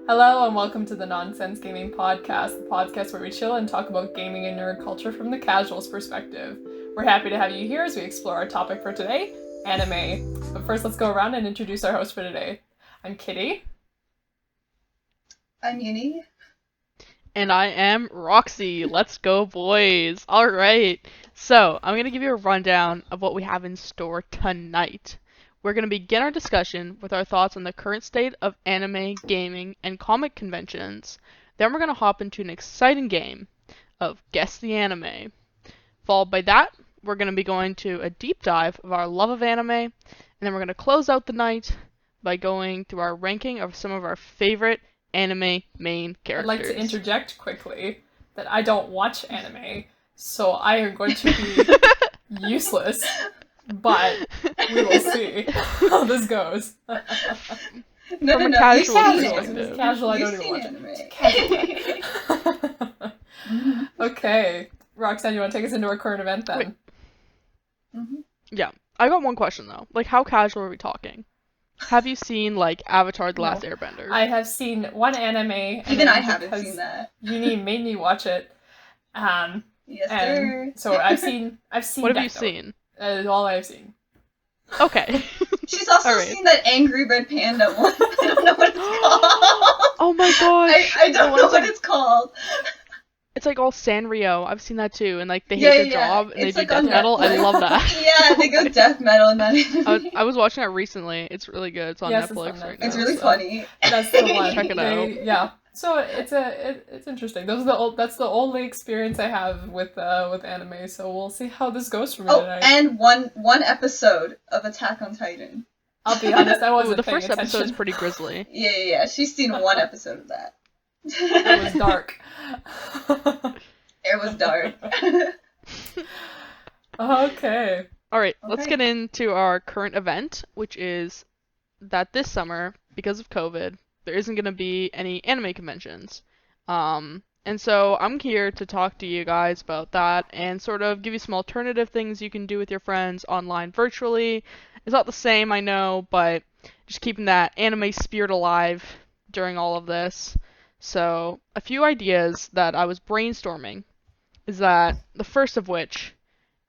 Hello and welcome to the Nonsense Gaming Podcast, the podcast where we chill and talk about gaming and nerd culture from the casual's perspective. We're happy to have you here as we explore our topic for today, anime. But first, let's go around and introduce our host for today. I'm Kitty. I'm Uni. And I am Roxy. Let's go, boys. Alright, so I'm going to give you a rundown of what we have in store tonight. We're going to begin our discussion with our thoughts on the current state of anime, gaming, and comic conventions. Then we're going to hop into an exciting game of Guess the Anime. Followed by that, we're going to be going to a deep dive of our love of anime, and then we're going to close out the night by going through our ranking of some of our favorite anime main characters. I'd like to interject quickly that I don't watch anime, so I am going to be useless. But we will see how this goes. No. Casual It's casual. I don't even watch it. Casual. Okay, Roxanne, you want to take us into our current event then? Yeah, I got one question though. Like, how casual are we talking? Have you seen like Avatar: The Last Airbender? I have seen one anime. Even I haven't seen that. Uni made me watch it. Yes, sir. So I've seen. What have you seen? All I've seen. Okay. She's also seen that Angry Red Panda one. I don't know what it's called. Oh my gosh. I don't know what it's called. It's like all Sanrio. I've seen that too, and like they hate their job and it's they do like death metal. I love that. Yeah, they go death metal and that. I was watching it recently. It's really good. It's on Netflix right now. It's really funny. That's the one. Check it out. Yeah. So it's interesting. That's the only experience I have with anime. So we'll see how this goes for me tonight. And one episode of Attack on Titan. I'll be honest, I wasn't the paying first attention. episode is pretty grisly. Yeah. She's seen one episode of that. It was dark. It was dark. Okay. Alright, let's get into our current event, which is that this summer, because of COVID, there isn't going to be any anime conventions. And so I'm here to talk to you guys about that and sort of give you some alternative things you can do with your friends online virtually. It's not the same, I know, but just keeping that anime spirit alive during all of this. So a few ideas that I was brainstorming is that the first of which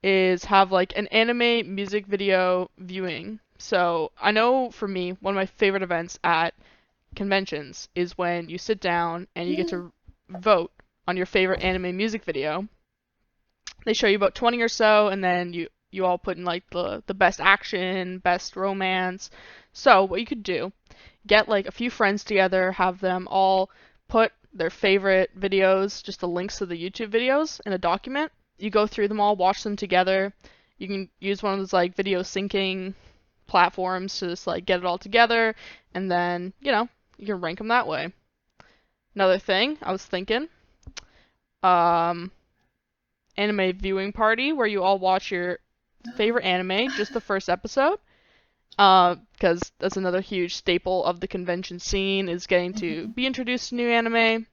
is have like an anime music video viewing. So I know for me, one of my favorite events at conventions is when you sit down and you get to vote on your favorite anime music video. They show you about 20 or so, and then you all put in like the best action, best romance. So what you could do, get like a few friends together, have them all put their favorite videos, just the links to the YouTube videos in a document. You go through them all, watch them together. You can use one of those like video syncing platforms to just like get it all together, and then, you can rank them that way. Another thing I was thinking, anime viewing party where you all watch your favorite anime, just the first episode, because that's another huge staple of the convention scene, is getting to be introduced to new anime.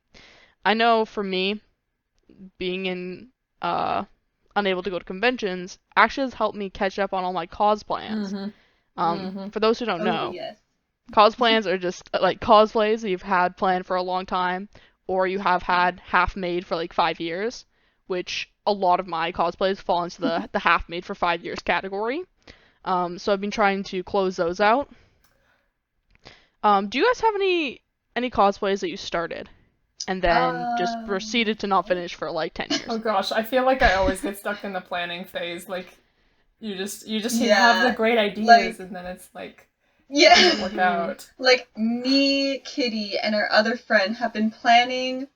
I know for me, being unable to go to conventions actually has helped me catch up on all my cosplans. For those who don't know, cosplans are just like cosplays that you've had planned for a long time, or you have had half made for like 5 years, which a lot of my cosplays fall into the half made for 5 years category. So I've been trying to close those out. Do you guys have any cosplays that you started and then just proceeded to not finish for like 10 years? Oh gosh, I feel like I always get stuck in the planning phase. Like, you just have the great ideas, and then it's like, it doesn't work out. Like, me, Kitty, and our other friend have been planning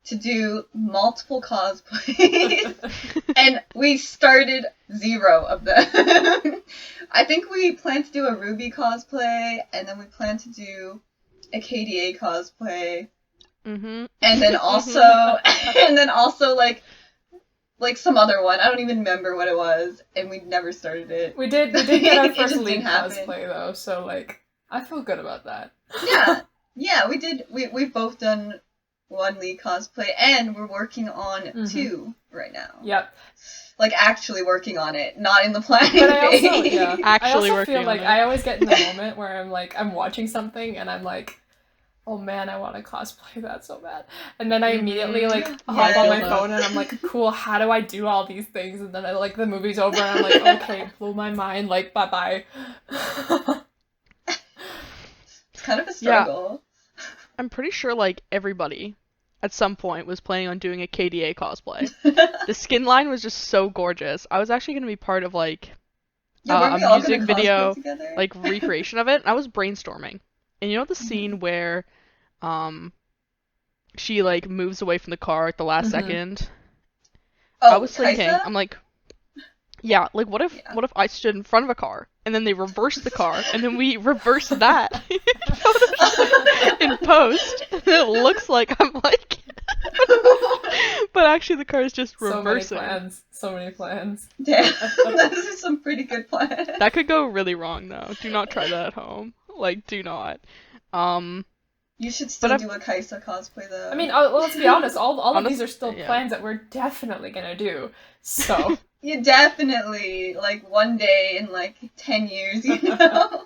to do multiple cosplays, and we started 0 of them. I think we plan to do a Ruby cosplay, and then we plan to do a KDA cosplay, and then also like some other one. I don't even remember what it was, and we never started it. We did get our first League cosplay though, so like I feel good about that. Yeah, we did. We've both done one League cosplay, and we're working on 2 right now. Yep. Like, actually working on it, not in the planning phase. Actually I also working feel like on it. I always get in the moment where I'm watching something and I'm like, oh man, I want to cosplay that so bad. And then I immediately like Yeah, hop I on feel my that. phone and I'm like, cool, how do I do all these things? And then I like the movie's over and I'm like, okay, it blew my mind, like bye bye. It's kind of a Yeah, struggle. I'm pretty sure like everybody at some point was planning on doing a KDA cosplay. The skin line was just so gorgeous. I was actually gonna be part of like Yeah, weren't a we all gonna music cosplay video together? like recreation of it. I was brainstorming. And you know the scene where um she like moves away from the car at the last Hmm. second? I Oh, was thinking, Kaisa? I'm like, yeah, like Yeah. what if I stood in front of a car and then they reversed the car and then we reversed that Photoshop in post and it looks like I'm like but actually the car is just So many reversing. plans. So many plans. Damn, those are some pretty good plans. That could go really wrong though. Do not try that at home. Like do not. Um You should but still I've do a Kaisa cosplay though. I mean, let's be honest, all of these honest are still yeah. plans that we're definitely gonna do. So, You definitely, like, one day in, like, 10 years, you know?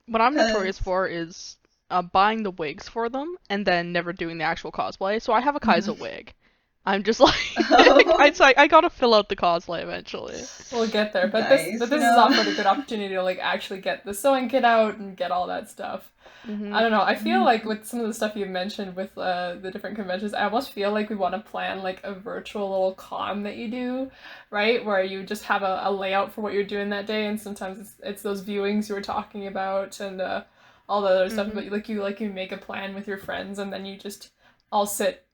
What I'm notorious 'Cause, for is buying the wigs for them and then never doing the actual cosplay. So I have a mhm. Kaizo wig. I'm just like, oh, it's like I gotta fill out the cosplay eventually. We'll get there. But this nice, but you this is know? offered a good opportunity to like actually get the sewing kit out and get all that stuff. I Mhm. don't know. I feel like with some of the stuff you mentioned with the different conventions, I almost feel like we want to plan like a virtual little con that you do, right? Where you just have a layout for what you're doing that day, and sometimes it's those viewings you were talking about and all the other stuff. Mhm. But like you make a plan with your friends, and then you just all sit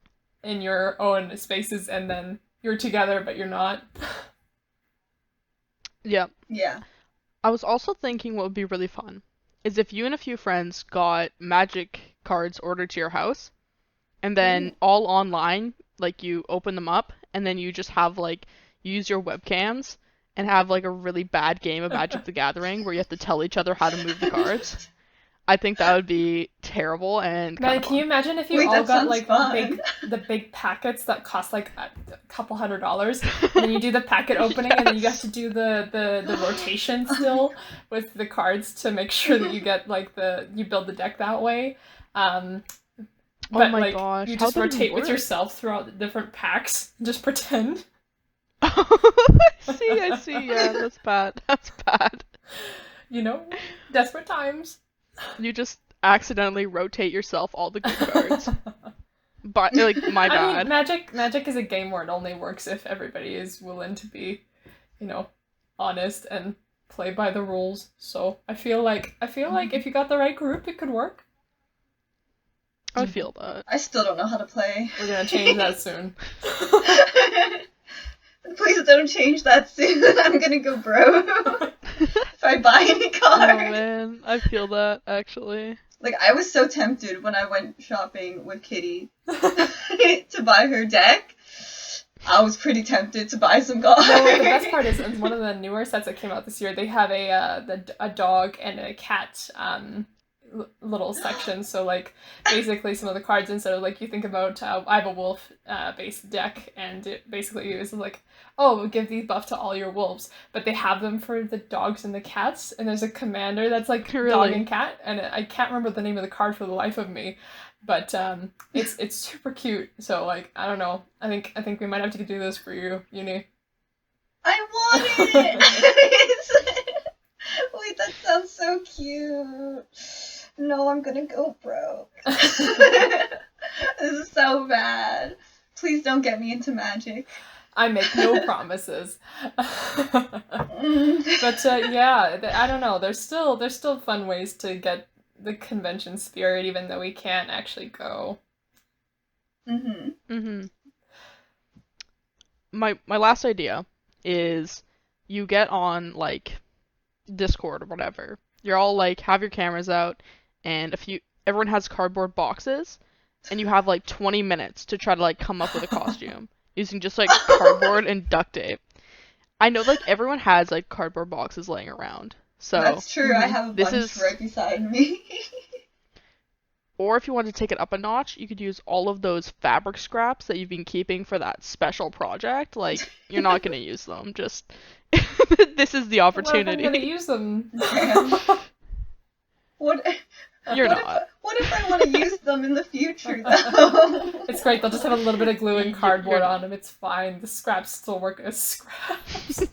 in your own spaces, and then you're together, but you're not. Yeah. Yeah. I was also thinking what would be really fun is if you and a few friends got magic cards ordered to your house and then Ooh. all online, like you open them up and then you just have like use your webcams and have like a really bad game of Magic the Gathering where you have to tell each other how to move the cards. I think that would be terrible and kind Man, of can you fun. imagine if you Wait, all that got sounds like fun. the big packets that cost like a couple $100s, and then you do the packet opening, and then you have Yes. to do the rotation still with the cards to make sure that you get like you build the deck that way. Um, Oh but my like gosh, you how would just that even rotate with work? yourself throughout the different packs. Just pretend, I see, yeah, that's bad. That's bad. you know, desperate times. You just accidentally rotate yourself all the good cards. But like my I mean, bad. magic is a game where it only works if everybody is willing to be, you know, honest and play by the rules. So I feel like if you got the right group, it could work. I feel that. I still don't know how to play. We're gonna change that soon. Please don't change that soon. I'm gonna go broke if I buy any Oh cards. man, I feel that actually. Like, I was so tempted when I went shopping with Kitty to buy her deck. I was pretty tempted to buy some cards. No, the best part is in one of the newer sets that came out this year, they have a dog and a cat little section. So like basically some of the cards instead of like you think about I have a wolf based deck and it basically is like oh we'll give these buff to all your wolves, but they have them for the dogs and the cats, and there's a commander that's like dog and Really. cat, and I can't remember the name of the card for the life of me, but it's super cute. So like I don't know. I think we might have to do this for you, Uni. I want it! Wait, that sounds so cute. No, I'm gonna go broke. This is so bad. Please don't get me into magic. I make no promises. Mm. But I don't know. There's still fun ways to get the convention spirit, even though we can't actually go. Mm-hmm. Mhm. My last idea is you get on like Discord or whatever. You're all like have your cameras out and everyone has cardboard boxes and you have like 20 minutes to try to like come up with a costume using just like cardboard and duct tape. I know like everyone has like cardboard boxes laying around. So, That's true. I Mhm. have a this bunch is right beside me. or if you want to take it up a notch, you could use all of those fabric scraps that you've been keeping for that special project. Like you're not going to use them. Just this is the What if I'm gonna opportunity. use them? Damn. What? You're What not. what if I want to use them in the future, though? It's great. They'll just have a little bit of glue and cardboard You're- on them. It's fine. The scraps still work as scraps.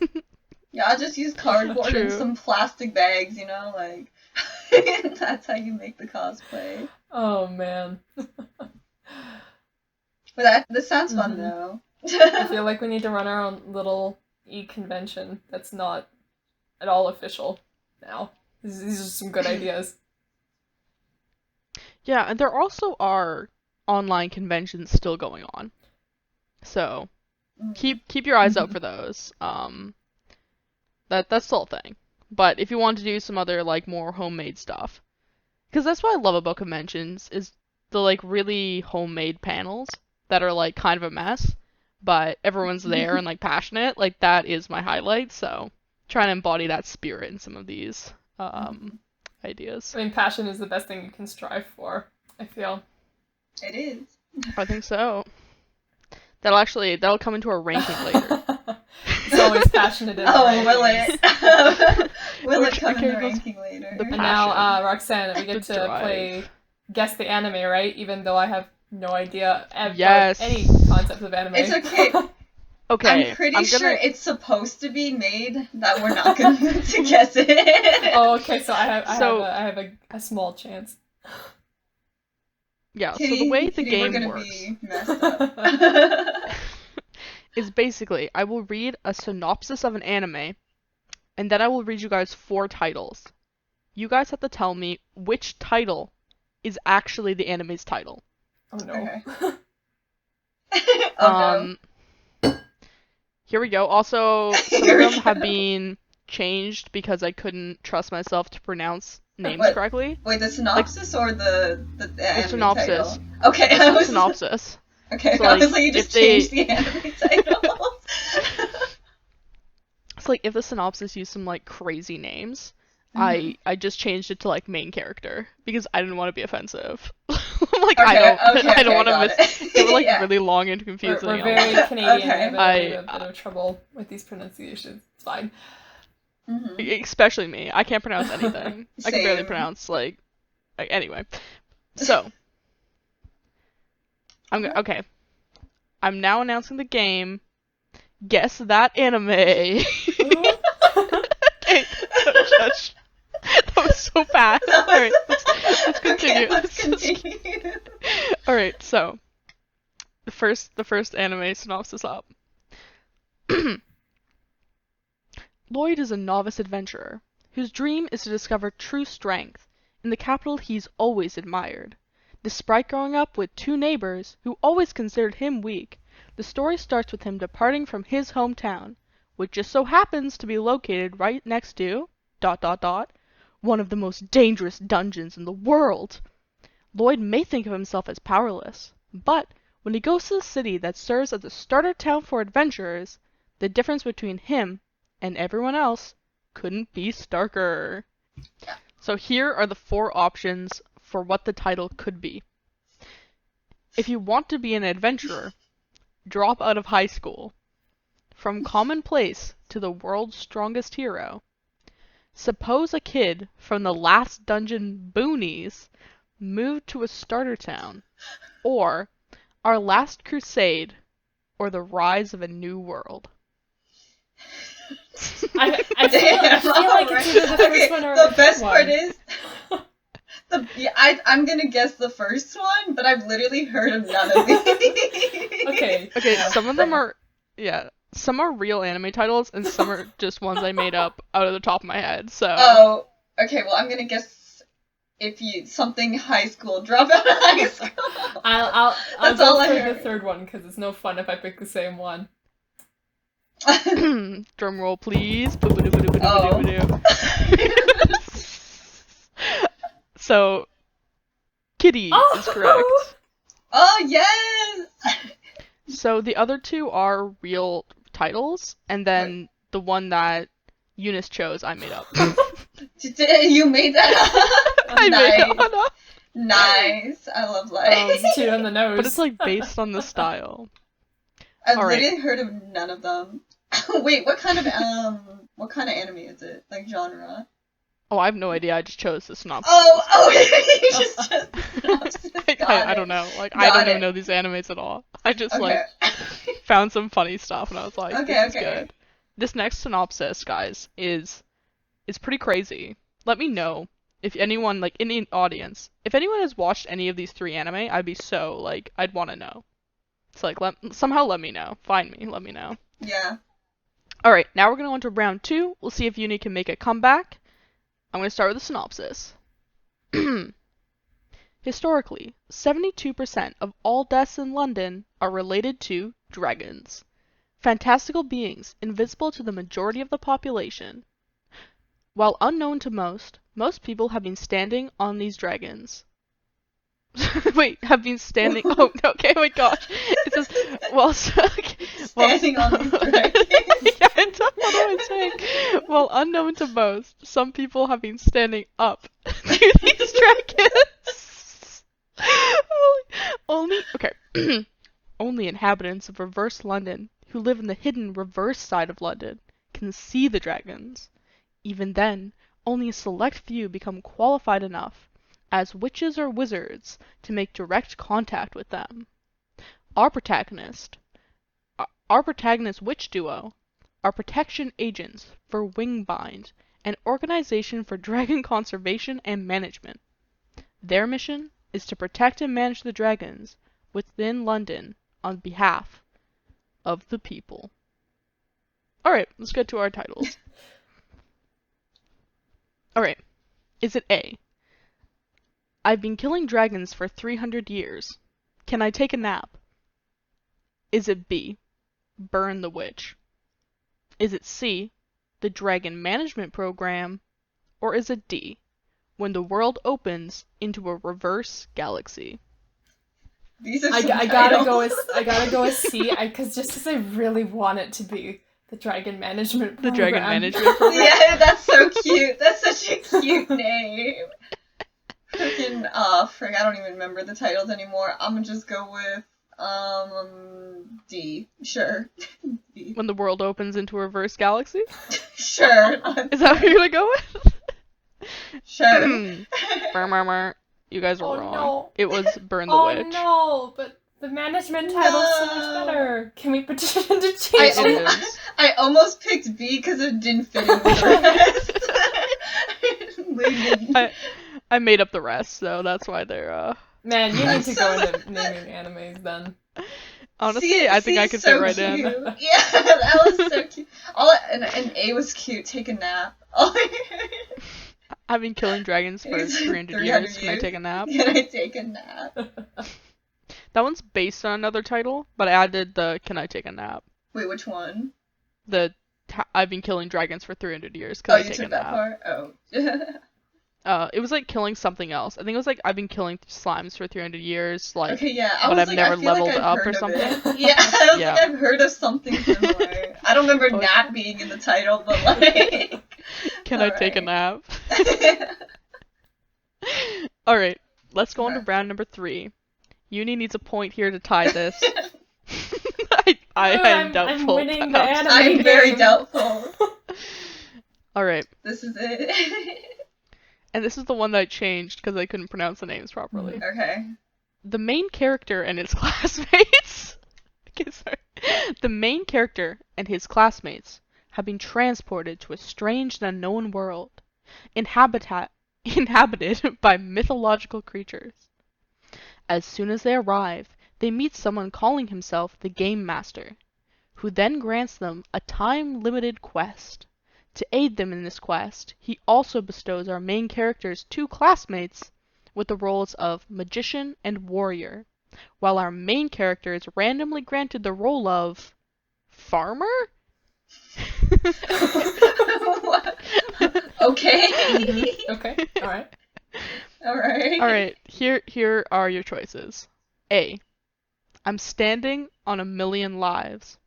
Yeah, I'll just use cardboard and True. some plastic bags, you know, like that's how you make the cosplay. Oh man. But this sounds fun Mhm. though. I feel like we need to run our own little e-convention that's not at all official now. These are some good ideas. Yeah, and there also are online conventions still going on. So keep your eyes out for those. That's still a thing. But if you want to do some other like more homemade stuff, because that's what I love about conventions is the like really homemade panels that are like kind of a mess, but everyone's there and like passionate. Like that is my highlight. So trying to embody that spirit in some of these ideas. I mean, passion is the best thing you can strive for, I feel. It is. I think so. That'll come into our ranking later. It's always passionate in Oh, rankings. will it? Will it Which come in the characters- ranking later? the And now, Passion. Roxanne, we get The to drive. play Guess the Anime, right? Even though I have no idea about Yes. any concept of anime. It's okay. Okay, I'm pretty I'm sure gonna. it's supposed to be made that we're not going to guess it. Oh, okay, so I So- have a small chance. Yeah, so Kitty, the way the Kitty, we're game gonna works be messed up. is basically I will read a synopsis of an anime, and then I will read you guys 4 titles. You guys have to tell me which title is actually the anime's title. Oh no. Okay. Oh Here we go. Also, some Here of we them have go. been changed because I couldn't trust myself to pronounce names What? correctly. Wait, the synopsis or the anime synopsis. title? Okay, I was Synopsis. okay. So, I like, was like, you just if they- changed the anime title. It's like if the synopsis used some like crazy names, Mhm. I just changed it to like main character because I didn't want to be offensive. I'm like Okay, I don't want to got miss. it. They were like Yeah. really long and We're, confusing. we're and I'm very like, Canadian. Okay. We have a bit of trouble with these pronunciations. It's fine. Mhm. especially me. I can't pronounce anything. I can barely Same. pronounce like anyway. So okay. I'm now announcing the game. Guess that anime. Okay, don't judge. That was so fast. Alright, let's continue. Okay, let's continue. Alright, so the first anime synopsis up. Lloyd is a novice adventurer whose dream is to discover true strength in the capital he's always admired. Despite growing up with 2 neighbors who always considered him weak, the story starts with him departing from his hometown, which just so happens to be located right next to ... one of the most dangerous dungeons in the world. Lloyd may think of himself as powerless, but when he goes to the city that serves as a starter town for adventurers, the difference between him and everyone else couldn't be starker. So here are the 4 options for what the title could be. If you want to be an adventurer, drop out of high school. From commonplace to the world's strongest hero. Suppose a kid from the last dungeon boonies moved to a starter town. Or Our Last Crusade, or The Rise of a New World. I feel like it's either the first one or the the best third part one. is I'm gonna guess the first one, but I've literally heard of none of these. Okay. Okay, yeah. some of them are, some are real anime titles, and some are just ones I made up out of the top of my head, so... Oh, okay, well, I'm gonna guess if you... something high school. Drop out of high school. I'll That's go all I for the heard. third one because it's no fun if I pick the same one. Drum roll, please. Boop-a-doop-a-doop-a-doop-a-doop. So, Kitty Oh! is correct. Oh, yes! So the other 2 are real titles, and then the one that Eunice chose, I made up. You made that up? I made that one up. Nice. I love life. It's 2 on the nose. But it's like based on the style. I've alright. literally heard of none of them. Wait, what kind of anime is it? Like genre? Oh, I have no idea. I just chose the synopsis. Oh, you just chose the synopsis. I don't know. Like, I don't even know these animes at all. I just, Okay. found some funny stuff, and I was like, Okay, this is good. This next synopsis, guys, is pretty crazy. Let me know if anyone, like, in the audience, if anyone has watched any of these 3 anime, I'd be so, like, I'd want to know. It's like, somehow let me know. Find me, let me know. Yeah. Alright, now we're going to go into round 2. We'll see if Uni can make a comeback. I'm going to start with the synopsis. Historically, 72% of all deaths in London are related to dragons. Fantastical beings invisible to the majority of the population. While unknown to most people have been standing on these dragons. Wait, have been standing. Oh, okay, oh my gosh. It says, Standing on these dragons. Yeah, what am I saying? While unknown to most, some people have been standing up to these dragons. Okay. Only inhabitants of reverse London, who live in the hidden reverse side of London, can see the dragons. Even then, only a select few become qualified enough, as witches or wizards, to make direct contact with them. Our protagonist witch duo, are protection agents for Wingbind, an organization for dragon conservation and management. Their mission is to protect and manage the dragons within London on behalf of the people. Alright, let's get to our titles. Alright, is it A? I've been killing dragons for 300 years. Can I take a nap? Is it B? Burn the witch? Is it C? The Dragon Management Program? Or is it D? When the world opens into a reverse galaxy? These are I some gotta titles. go with C, because I really want it to be the Dragon Management The Program. Dragon Management Program? Yeah, that's so cute. That's such a cute name. Freaking, I don't even remember the titles anymore. I'm gonna just go with, D. Sure. D. When the world opens into a reverse galaxy? Sure. Is that what you're gonna go with? Sure. You guys are Oh, wrong. no. It was Burn the Oh Witch. no, but the management title's so much better. Can we petition to change It it? is. I almost picked B because it didn't fit in with the rest. Literally. I made up the rest, so that's why they're Man, you need That's to so- go into naming animes then. honestly, See, I think I C's could so fit right cute. in. Yeah, that was so cute. And A was cute. Take a nap. I've been killing dragons for It's 300 300 years. Can I years. take a nap? Can I take a nap? That one's based on another title, but I added the Can I take a nap? Wait, which one? I've been killing dragons for 300 years. Oh, Can I you take took a that nap? part? Oh. It was like killing something else. I think it was like I've been killing slimes for 300 years, like, Okay, yeah. but I've I never feel like leveled I've up heard or of something. it. Yeah, I was Yeah. like, I've heard of something similar. I don't remember Oh. nap being in the title, but like. Can I take a nap? nap? Alright, let's go on to Okay. round number 3. Uni needs a point here to tie this. I am I'm doubtful. winning the perhaps. anime I'm very game. doubtful. Alright, This is it. and this is the one that I changed because I couldn't pronounce the names properly. Okay. The main character and his classmates. Okay, sorry. The main character and his classmates have been transported to a strange and unknown world, inhabited by mythological creatures. As soon as they arrive, they meet someone calling himself the Game Master, who then grants them a time-limited quest. To aid them in this quest, he also bestows our main character's 2 classmates with the roles of magician and warrior, while our main character is randomly granted the role of farmer? Okay. Okay, alright. Alright. Alright, here are your choices. A. I'm standing on a million lives.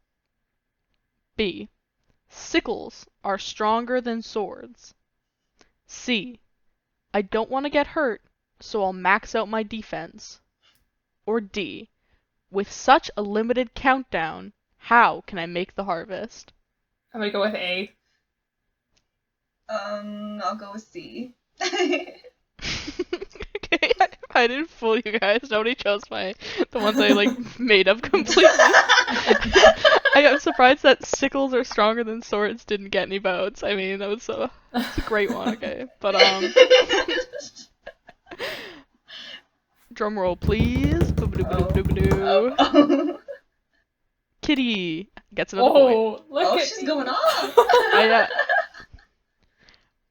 B. Sickles are stronger than swords. C. I don't want to get hurt, so I'll max out my defense. Or D. With such a limited countdown, how can I make the harvest? I'm gonna go with A. I'll go with C. Okay, I didn't fool you guys. Nobody chose the ones I like made up completely. I'm surprised that sickles are stronger than swords didn't get any votes. I mean, that's a great one. Okay, but drum roll, please. Boop-a-doo-boop-a-doo-boop-a-doo. Oh. Kitty gets another point. Look Oh, at she's me. going off.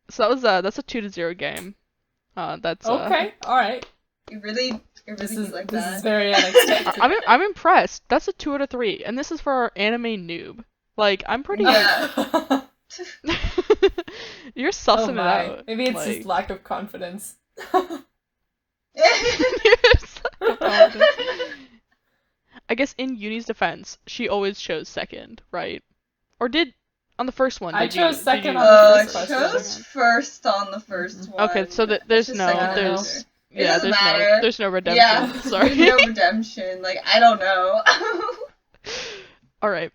So that's a 2-0 game. That's Okay, alright. You really This be like this that. is very unexpected. I'm impressed. That's a 2 out of 3, and this is for our anime noob. Like, I'm pretty. Yeah. You're sussing Oh it my. out. Maybe it's like... just lack of confidence. I guess in Uni's defense, she always chose second, right? Or did on the first one? I chose second on I the first chose question. first on the first one. Okay, so there's It's just no, second there's answer. It yeah, doesn't there's matter. there's no redemption. Yeah, Sorry. there's no redemption. Like, I don't know. All right.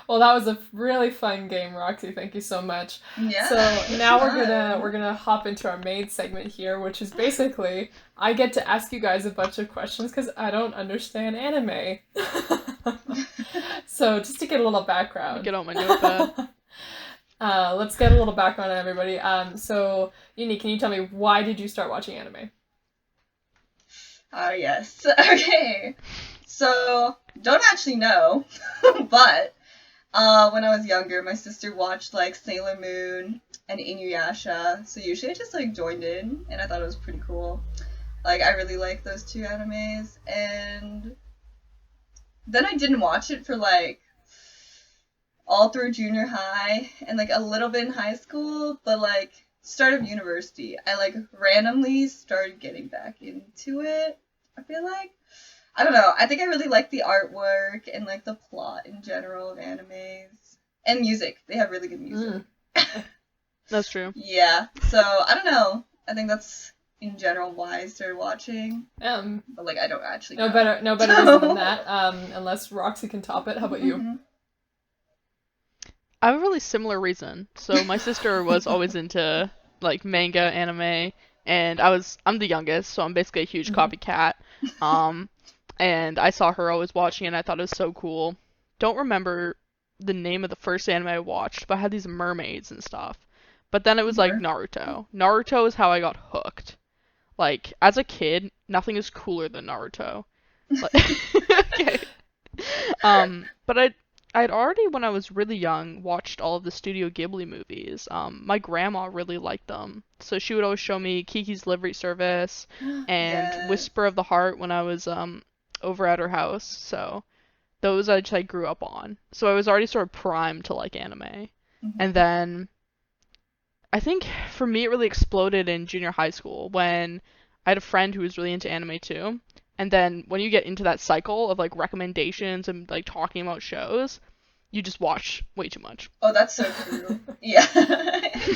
Well, that was a really fun game, Roxy. Thank you so much. Yeah. So now fun. we're gonna hop into our main segment here, which is basically I get to ask you guys a bunch of questions because I don't understand anime. So just to get a little background. Get out my notepad. Let's get a little background on everybody. So Uni, can you tell me why did you start watching anime? Yes. Okay. So, don't actually know, but when I was younger, my sister watched like Sailor Moon and Inuyasha, so usually I just like joined in, and I thought it was pretty cool. Like, I really like those two animes, and then I didn't watch it for like all through junior high and like a little bit in high school, but like start of university, I like randomly started getting back into it. I feel like, I don't know, I think I really like the artwork and like the plot in general of animes and music. They have really good music. That's true. Yeah, so I don't know. I think that's in general why I started watching. But like I don't actually know. No better reason than that. Unless Roxy can top it. How about you? Mm-hmm. I have a really similar reason. So my sister was always into like manga, anime, and I'm the youngest, so I'm basically a huge copycat. And I saw her always watching it, and I thought it was so cool. Don't remember the name of the first anime I watched, but I had these mermaids and stuff. But then it was like Naruto. Naruto is how I got hooked. Like, as a kid, nothing is cooler than Naruto. Okay. But I'd already, when I was really young, watched all of the Studio Ghibli movies. My grandma really liked them. So she would always show me Kiki's Delivery Service and Yes. Whisper of the Heart when I was over at her house. So those I grew up on. So I was already sort of primed to like anime. And then I think for me it really exploded in junior high school when I had a friend who was really into anime too. And then when you get into that cycle of like recommendations and like talking about shows, you just watch way too much. Oh, that's so true. Yeah.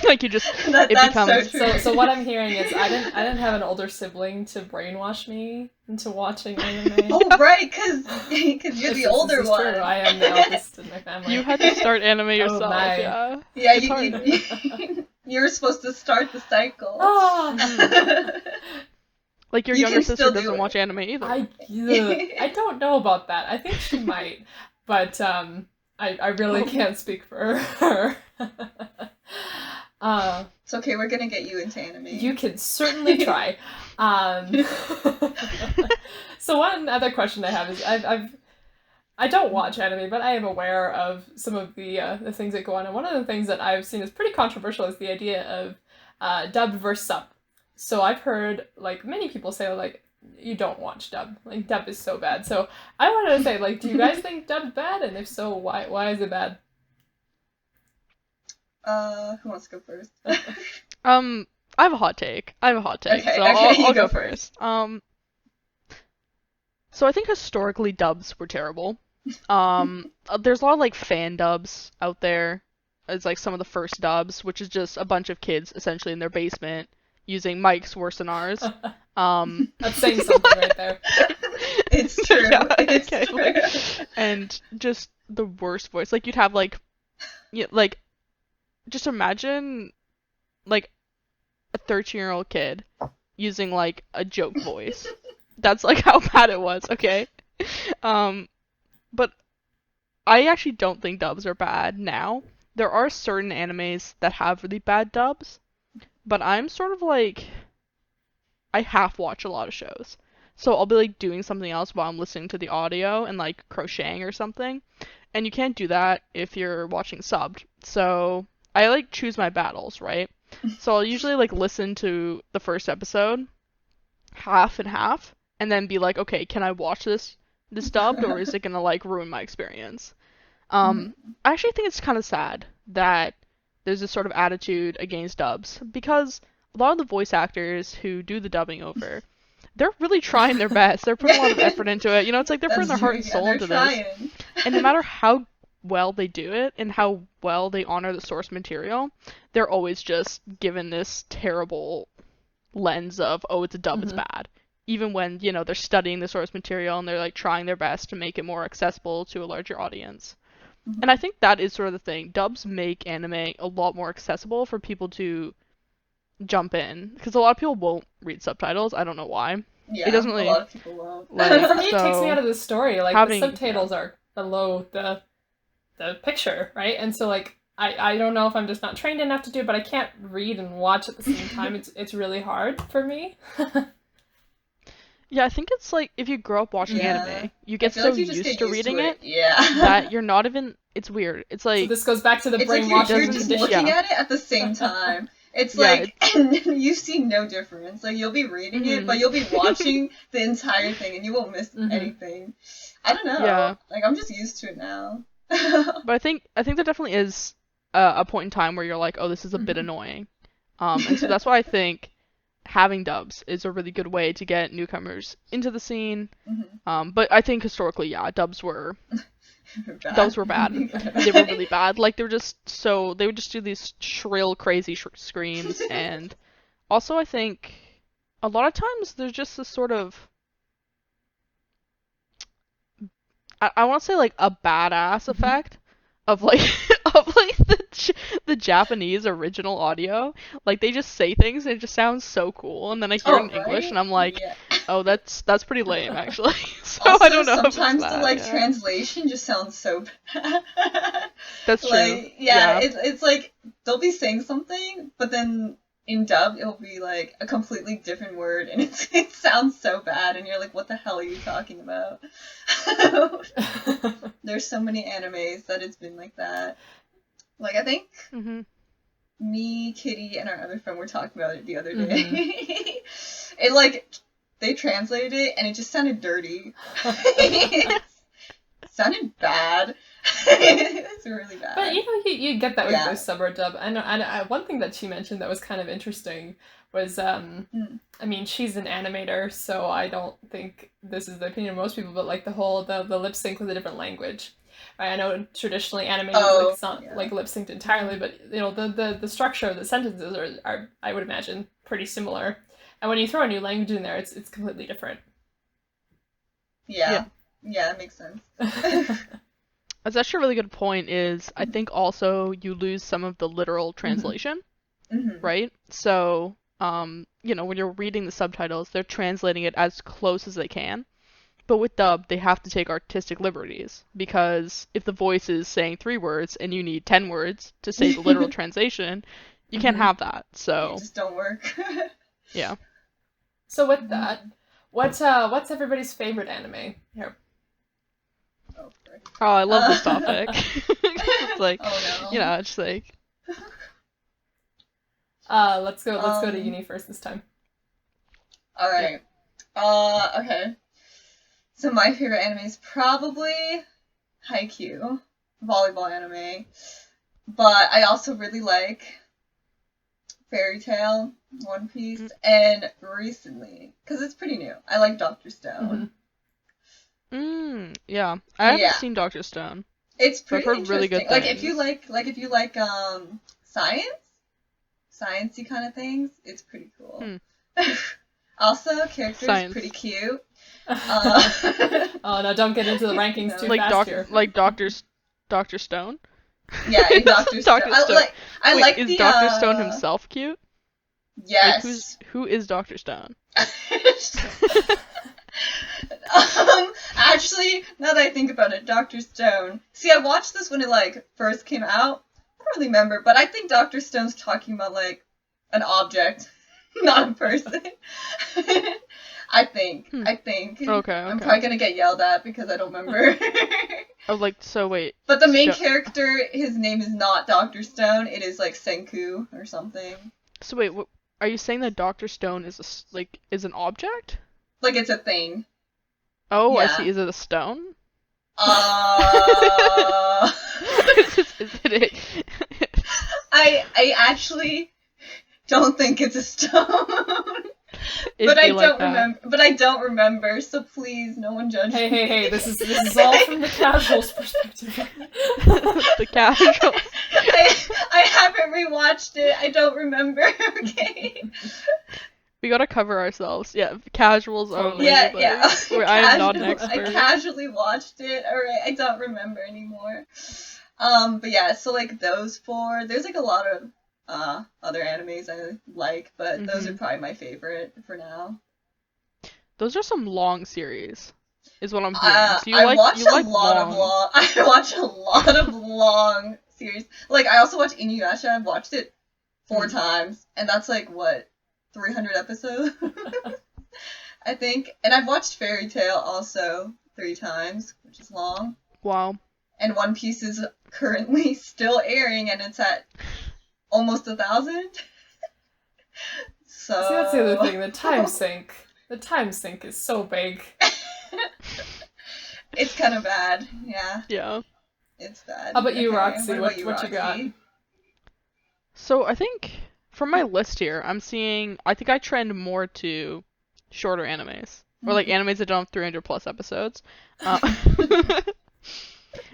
Like you just That's becomes so true. So what I'm hearing is I didn't have an older sibling to brainwash me into watching anime. Oh, right, because you're the older This is one. true. I am the eldest in my family. you had to start anime yourself. my. Yeah. Yeah, It's hard. you're supposed to start the cycle. Oh, Like your You younger can sister still do doesn't it. watch anime either. I don't know about that. I think she might, but I really can't speak for her. It's okay, we're gonna get you into anime. You can certainly try. So one other question I have is I don't watch anime, but I am aware of some of the things that go on, and one of the things that I've seen is pretty controversial is the idea of dub versus sub. So I've heard like many people say like you don't watch dub, like dub is so bad. So I wanted to say like, do you guys think dub's bad, and if so, why is it bad? Who wants to go first? I have a hot take. Okay, so okay, you I'll go go first. So I think historically dubs were terrible. There's a lot of like fan dubs out there. It's like some of the first dubs, which is just a bunch of kids essentially in their basement using mics worse than ours. That's saying something right there. It's true. Yeah, It's okay, true. like, and just the worst voice. Like you'd have like, yeah, like, just imagine like a 13-year-old kid using like a joke voice. That's like how bad it was, okay? But I actually don't think dubs are bad now. There are certain animes that have really bad dubs, but I'm sort of like, I half watch a lot of shows. So I'll be like doing something else while I'm listening to the audio and like crocheting or something. And you can't do that if you're watching subbed. So I like choose my battles, right? So I'll usually like listen to the first episode, half and half, and then be like, okay, can I watch this dubbed, or is it gonna like ruin my experience? I actually think it's kind of sad that there's this sort of attitude against dubs, because a lot of the voice actors who do the dubbing over, they're really trying their best. They're putting a lot of effort into it. You know, it's like they're putting their heart and soul into this. And no matter how well they do it and how well they honor the source material, they're always just given this terrible lens of, oh, it's a dub, it's bad. Even when, you know, they're studying the source material and they're like trying their best to make it more accessible to a larger audience. And I think that is sort of the thing. Dubs make anime a lot more accessible for people to jump in, because a lot of people won't read subtitles. I don't know why. Yeah, it doesn't really, a lot of people won't. For me, it takes me out of the story. Like, having, the subtitles are below the picture, right? And so, like, I don't know if I'm just not trained enough to do it, but I can't read and watch at the same time. It's really hard for me. Yeah, I think it's like if you grow up watching anime, you get so like you used to reading it yeah. that you're not even. It's weird. It's like, so this goes back to the it's brainwashing. Like you're just looking at it at the same time. It's like, and you see no difference. Like, you'll be reading it, but you'll be watching the entire thing, and you won't miss anything. I don't know. Yeah. Like, I'm just used to it now. But I think there definitely is a point in time where you're like, oh, this is a bit annoying. And so that's why I think having dubs is a really good way to get newcomers into the scene. But I think historically, yeah, dubs were bad. They were really bad. Like, they would just do these shrill, crazy screams. And also, I think a lot of times there's just this sort of, I want to say like a badass effect of like the Japanese original audio. Like, they just say things and it just sounds so cool, and then I hear it in English and I'm like, oh, that's pretty lame, actually. So also, I don't know. Sometimes the translation just sounds so bad. That's true. Like, yeah. It's like they'll be saying something, but then in dub it'll be like a completely different word, and it sounds so bad, and you're like, what the hell are you talking about? There's so many animes that it's been like that. Like, I think me, Kitty, and our other friend were talking about it the other day. It like, they translated it and it just sounded dirty. It sounded bad. It's really bad. But you get that with both sub or dub. And one thing that she mentioned that was kind of interesting was, I mean, she's an animator, so I don't think this is the opinion of most people, but like the lip sync with a different language. Right? I know traditionally animated it's not like lip synced entirely, but you know, the structure of the sentences are I would imagine pretty similar. And when you throw a new language in there, it's completely different. Yeah, that makes sense. That's actually a really good point. Is I think also you lose some of the literal translation, right? So, you know, when you're reading the subtitles, they're translating it as close as they can. But with dub, they have to take artistic liberties, because if the voice is saying 3 words and you need 10 words to say the literal translation, you can't have that. So it just don't work. Yeah. So with that, what's everybody's favorite anime here? Oh, I love this topic. It's like, you know, it's like. Let's go to uni first this time. All right. Okay. So my favorite anime is probably Haikyuu, volleyball anime. But I also really like Fairy Tail, One Piece, and recently, because it's pretty new, I like Dr. Stone. Yeah. I haven't seen Dr. Stone. It's pretty I've heard interesting. really good like things. if you like sciencey kind of things, it's pretty cool. Also, characters pretty cute. Oh no! Don't get into the rankings too fast here. Like Dr. Stone. Yeah, in Doctor Stone. Dr. Stone. I Wait, like is the Dr. Stone himself cute? Like, Yes. who is Dr. Stone? Actually, now that I think about it, Dr. Stone. See, I watched this when it like first came out. I don't really remember, but I think Dr. Stone's talking about like an object, not a person. I think. Okay. I'm probably gonna get yelled at because I don't remember. Oh, like, so wait. But the main character, his name is not Dr. Stone. It is like Senku or something. So wait, what, are you saying that Dr. Stone is is an object? Like it's a thing. Oh, I Yeah. see. Is it a stone? Is it I actually don't think it's a stone. It'd But I be like don't that. remember. But I don't remember. So please, no one judge me. Hey, this is all from the casual's perspective. The casual. I haven't rewatched it. I don't remember. Okay. We gotta cover ourselves. Yeah, casuals only. Yeah, but yeah. I am not an I expert. casually watched it. Alright, I don't remember anymore. But yeah, so like those four. There's like a lot of other animes I like, but those are probably my favorite for now. Those are some long series, is what I'm hearing. So I watch a lot of long series. Like I also watch Inuyasha. I've watched it 4 times, and that's like what 300 episodes, I think. And I've watched Fairy Tail also 3 times, which is long. Wow. And One Piece is currently still airing, and it's at almost 1,000. So See, that's the other thing. The time sink. The time sink is so big. It's kind of bad. Yeah. Yeah. It's bad. How about you, Okay, Roxy? What What you got? Roxy? So I think from my list here, I think I trend more to shorter animes. Or like animes that don't have 300 plus episodes.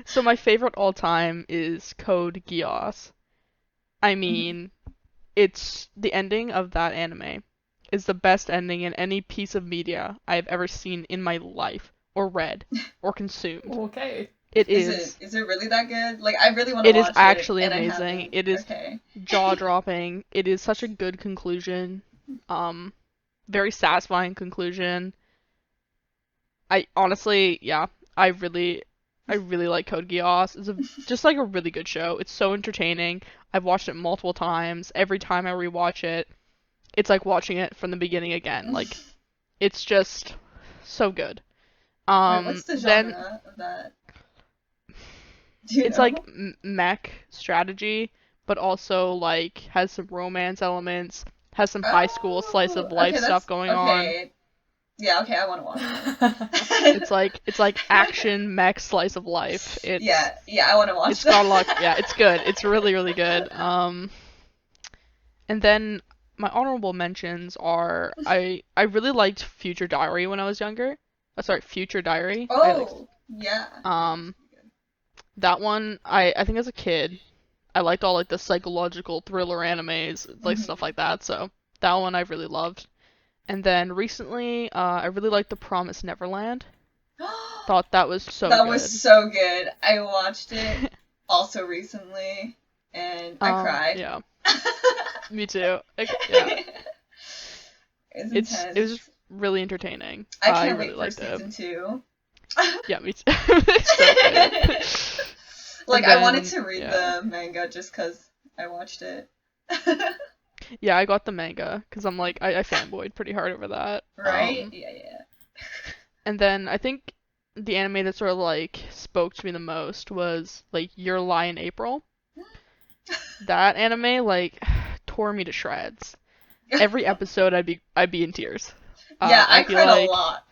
So my favorite all time is Code Geass. I mean, it's the ending of that anime is the best ending in any piece of media I've ever seen in my life, or read, or consumed. Okay. It is. Is it really that good? Like I really want to watch it. It is actually and I amazing. haven't. It is Okay. jaw-dropping. It is such a good conclusion. Very satisfying conclusion. I honestly, yeah, I really like Code Geass. It's just like a really good show. It's so entertaining. I've watched it multiple times. Every time I rewatch it, it's like watching it from the beginning again. Like, it's just so good. Wait, what's the genre of that? It's know? Like mech strategy, but also like has some romance elements, has some high school slice of life stuff going on. Yeah, okay, I want to watch it. It's like action mech slice of life. Yeah, I want to watch. It's got a lot. Yeah, it's good. It's really really good. And then my honorable mentions are I really liked Future Diary when I was younger. Future Diary. Oh, yeah. That one I think as a kid I liked all like the psychological thriller animes, like stuff like that. So that one I really loved. And then recently, I really liked The Promised Neverland. Thought that was so good. That was so good. I watched it also recently, and I cried. Yeah. Me too. Yeah. It was just really entertaining. I can't really wait for liked season 2. Yeah, me too. It's so good. Like, I wanted to read the manga just because I watched it. Yeah, I got the manga because I'm like, I fanboyed pretty hard over that. Right? Yeah. And then I think the anime that sort of like spoke to me the most was like Your Lie in April. That anime like tore me to shreds. Every episode I'd be in tears. Yeah, I cried a lot.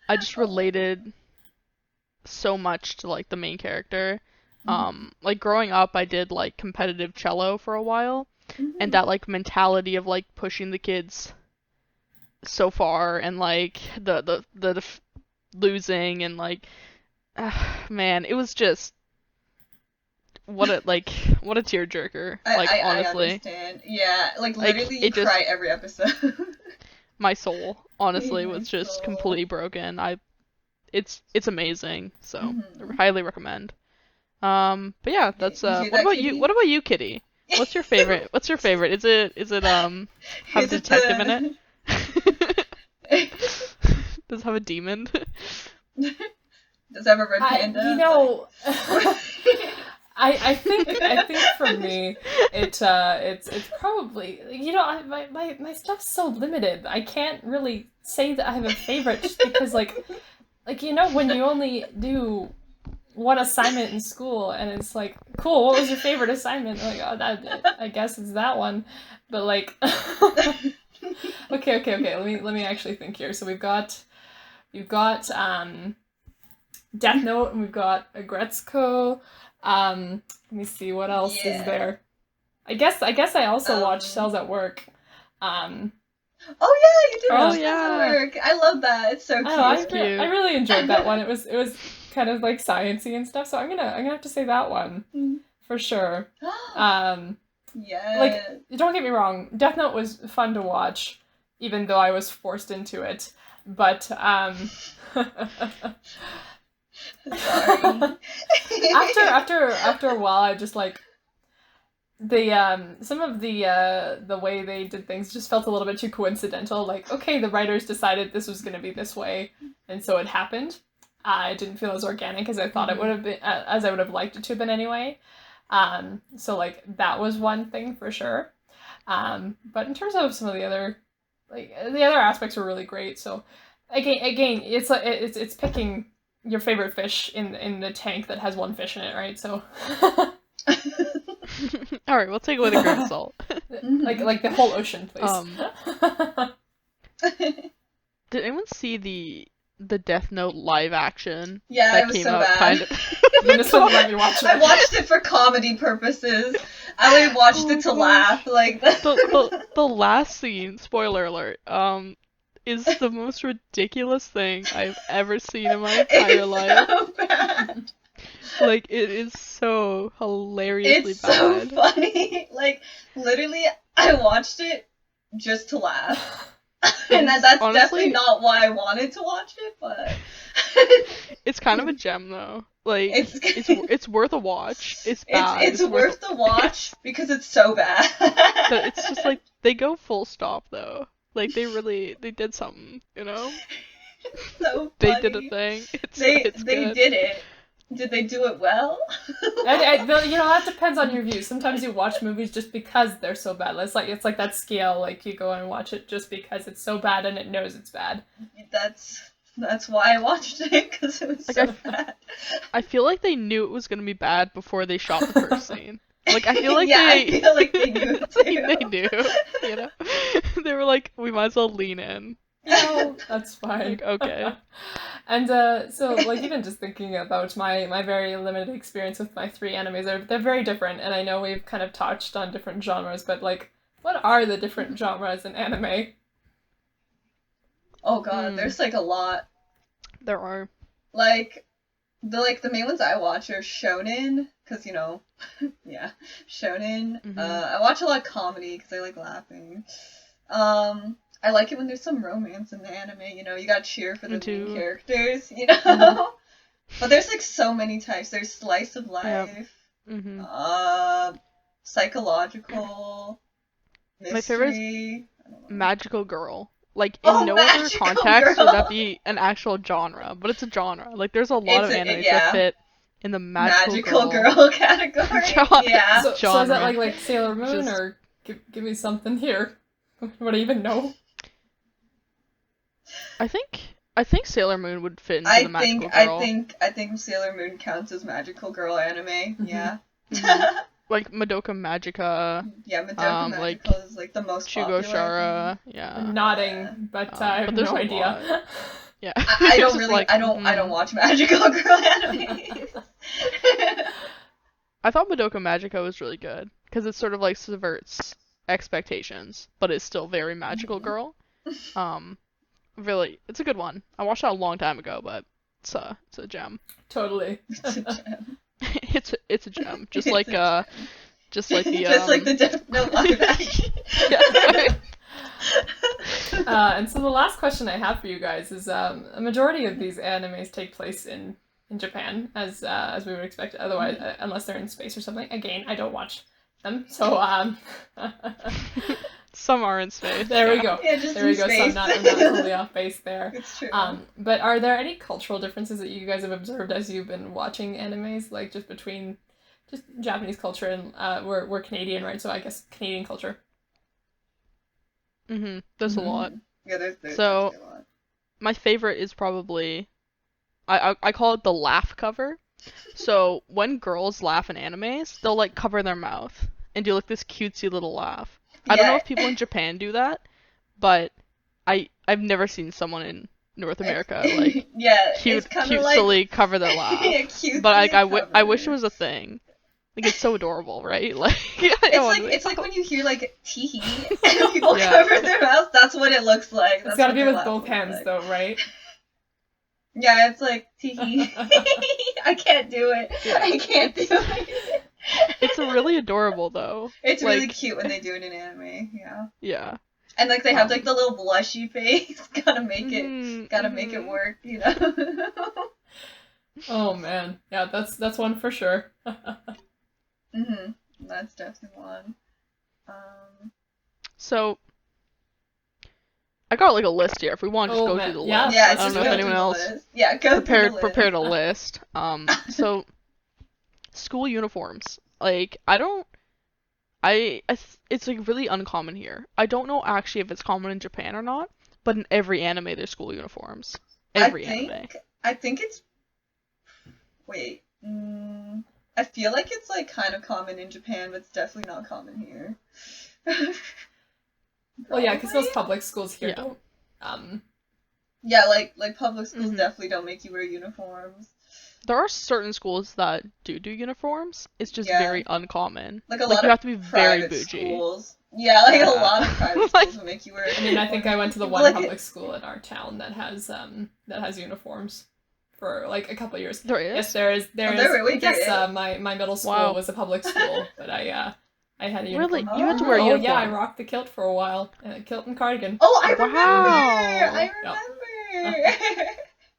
I just related so much to like the main character. Like growing up I did like competitive cello for a while, and that like mentality of like pushing the kids so far and like the losing and like man, it was just what a tearjerker. Like honestly. I understand. Yeah, like literally you cry every episode. My soul honestly was just completely broken. It's amazing, so I highly recommend. But yeah, that's You hear what that, about Kitty? you? What about you, Kitty? What's your favorite? What's your favorite? Is it have a Is it detective in the- it? Does it have a demon? Does it have a red panda? You know, I think for me, it's probably, you know, my stuff's so limited. I can't really say that I have a favorite just because like you know, when you only do one assignment in school and it's like, cool, what was your favorite assignment? Like, oh, that, I guess it's that one. But like okay, let me actually think here. So we've got Death Note, and we've got Agretzko. Let me see what else is there. I guess I also watched Cells at Work. Oh yeah, you did Oh, watch Cells yeah. at Work. I love that. It's so cute. cute. I really enjoyed that one. It was kind of like sciencey and stuff. So I'm gonna have to say that one for sure. Yeah. Like, don't get me wrong, Death Note was fun to watch, even though I was forced into it. But Sorry. after a while, I just like some of the way they did things just felt a little bit too coincidental. Like, okay, the writers decided this was gonna be this way, and so it happened. I didn't feel as organic as I thought it would have been, as I would have liked it to have been anyway. So like that was one thing for sure. But in terms of some of the other aspects were really great. So again, it's like it's picking your favorite fish in the tank that has one fish in it, right? So All right, we'll take it with a grain of salt. like the whole ocean, please. Did anyone see the Death Note live action? Yeah, that it was came so out bad. kind of. This one let me watch I it. watched it for comedy purposes. I only watched it to laugh. Like the last scene, spoiler alert, is the most ridiculous thing I've ever seen in my entire life. So bad. Like, it is so hilariously It's bad. so funny. Like literally, I watched it just to laugh. And that's Honestly, definitely not why I wanted to watch it, but it's kind of a gem though. Like, It's- it's worth a watch. It's bad. it's worth the watch because it's so bad. But it's just like they go full stop though. Like they did something, you know? So They funny. did a thing. They It's good. did it. Did they do it well? You know, that depends on your views. Sometimes you watch movies just because they're so bad. It's like that scale. Like you go and watch it just because it's so bad and it knows it's bad. That's why I watched it, because it was Like, so bad. I feel like they knew it was gonna be bad before they shot the first scene. Like, I feel like I feel like they knew it too. they knew, you know? They were like, we might as well lean in. No, that's fine. Like, okay. And so like even just thinking about my very limited experience with my three animes, they're very different, and I know we've kind of touched on different genres, but like, what are the different genres in anime? Oh god, there's like a lot. There are. Like the main ones I watch are shonen, because you know, yeah, shonen. I watch a lot of comedy because I like laughing. I like it when there's some romance in the anime. You know, you gotta cheer for the main characters. You know, but there's like so many types. There's slice of life, psychological, mystery. My favorite is magical girl. Like, in Oh, no other magical context girl. would that be an actual genre, but it's a genre. Like, there's a lot of animes that fit in the magical girl category. Genre. Yeah. So is Genre. that like Sailor Moon, Just- or give me something here? What do I even know? I think Sailor Moon would fit into the magical girl. I think Sailor Moon counts as magical girl anime. Yeah. Like Madoka Magica, Yeah, Madoka like, Magical is like the most Shugo popular. Shara, yeah. I'm nodding, but I have but there's no a idea. lot. Yeah. I It's don't just really like, I don't watch magical girl anime. I thought Madoka Magica was really good because it sort of like subverts expectations, but it's still very magical girl. Really, it's a good one. I watched that a long time ago, but it's a gem. Totally. It's a gem. it's a gem, just It's like a gem. just like the Just like the Death Note live action. Yeah. And so the last question I have for you guys is, a majority of these animes take place in in Japan as we would expect. Otherwise, unless they're in space or something. Again, I don't watch them, so Some are in space. there we go. Yeah, just There we in go. So space. I'm not totally off base there. It's true. But are there any cultural differences that you guys have observed as you've been watching animes, like just between just Japanese culture and we're Canadian, right? So I guess Canadian culture. There's a lot. Yeah, there's So- definitely a lot. My favorite is probably I call it the laugh cover. So when girls laugh in animes, they'll like cover their mouth and do like this cutesy little laugh. I don't know if people in Japan do that, but I've never seen someone in North America like yeah, cute it's kind of like cutesily cover their laugh. yeah, cutesy But like I wish it cover. was a thing. Like it's so adorable, right? Like It's like when you hear like tee and people Yeah. cover their mouth. That's what it looks like. It's got to be with both hands, though, right? Yeah, it's like tee. I can't do it. Yeah. I can't do it. It's really adorable though. It's really like- cute when they do it in anime. Yeah, Yeah. and like they have like the little blushy face. Gotta make it work. You know. Oh man, yeah, that's one for sure. That's definitely one. So I got like a list here. If we want to just Oh, go man. through the Yeah. list. Yeah, I just don't know go if through anyone the else list. Yeah, go through the list. prepared a list. So school uniforms. Like it's like really uncommon here. I don't know actually if it's common in Japan or not, but in every anime there's school uniforms. Every anime. I think it's. Wait. I feel like it's like kind of common in Japan, but it's definitely not common here. Well, yeah, because Probably? most public schools here Yeah. don't. Yeah, like public schools Mhm. definitely don't make you wear uniforms. There are certain schools that do uniforms. It's just Yeah. very uncommon. Like a Like lot you of have to be very private bougie. schools. Yeah, like Yeah. a lot of private Like- schools will make you wear. I mean, I think I went to the one Like- public school in our town that has uniforms for like a couple of years. There is. Yes, there is. There Oh, is. there- wait, there yes, is? my middle school Wow. was a public school, but I had a uniform. Really? You had to wear a Oh uniform? yeah, I rocked the kilt for a while. Kilt and cardigan. Oh, I remember! Wow. I remember!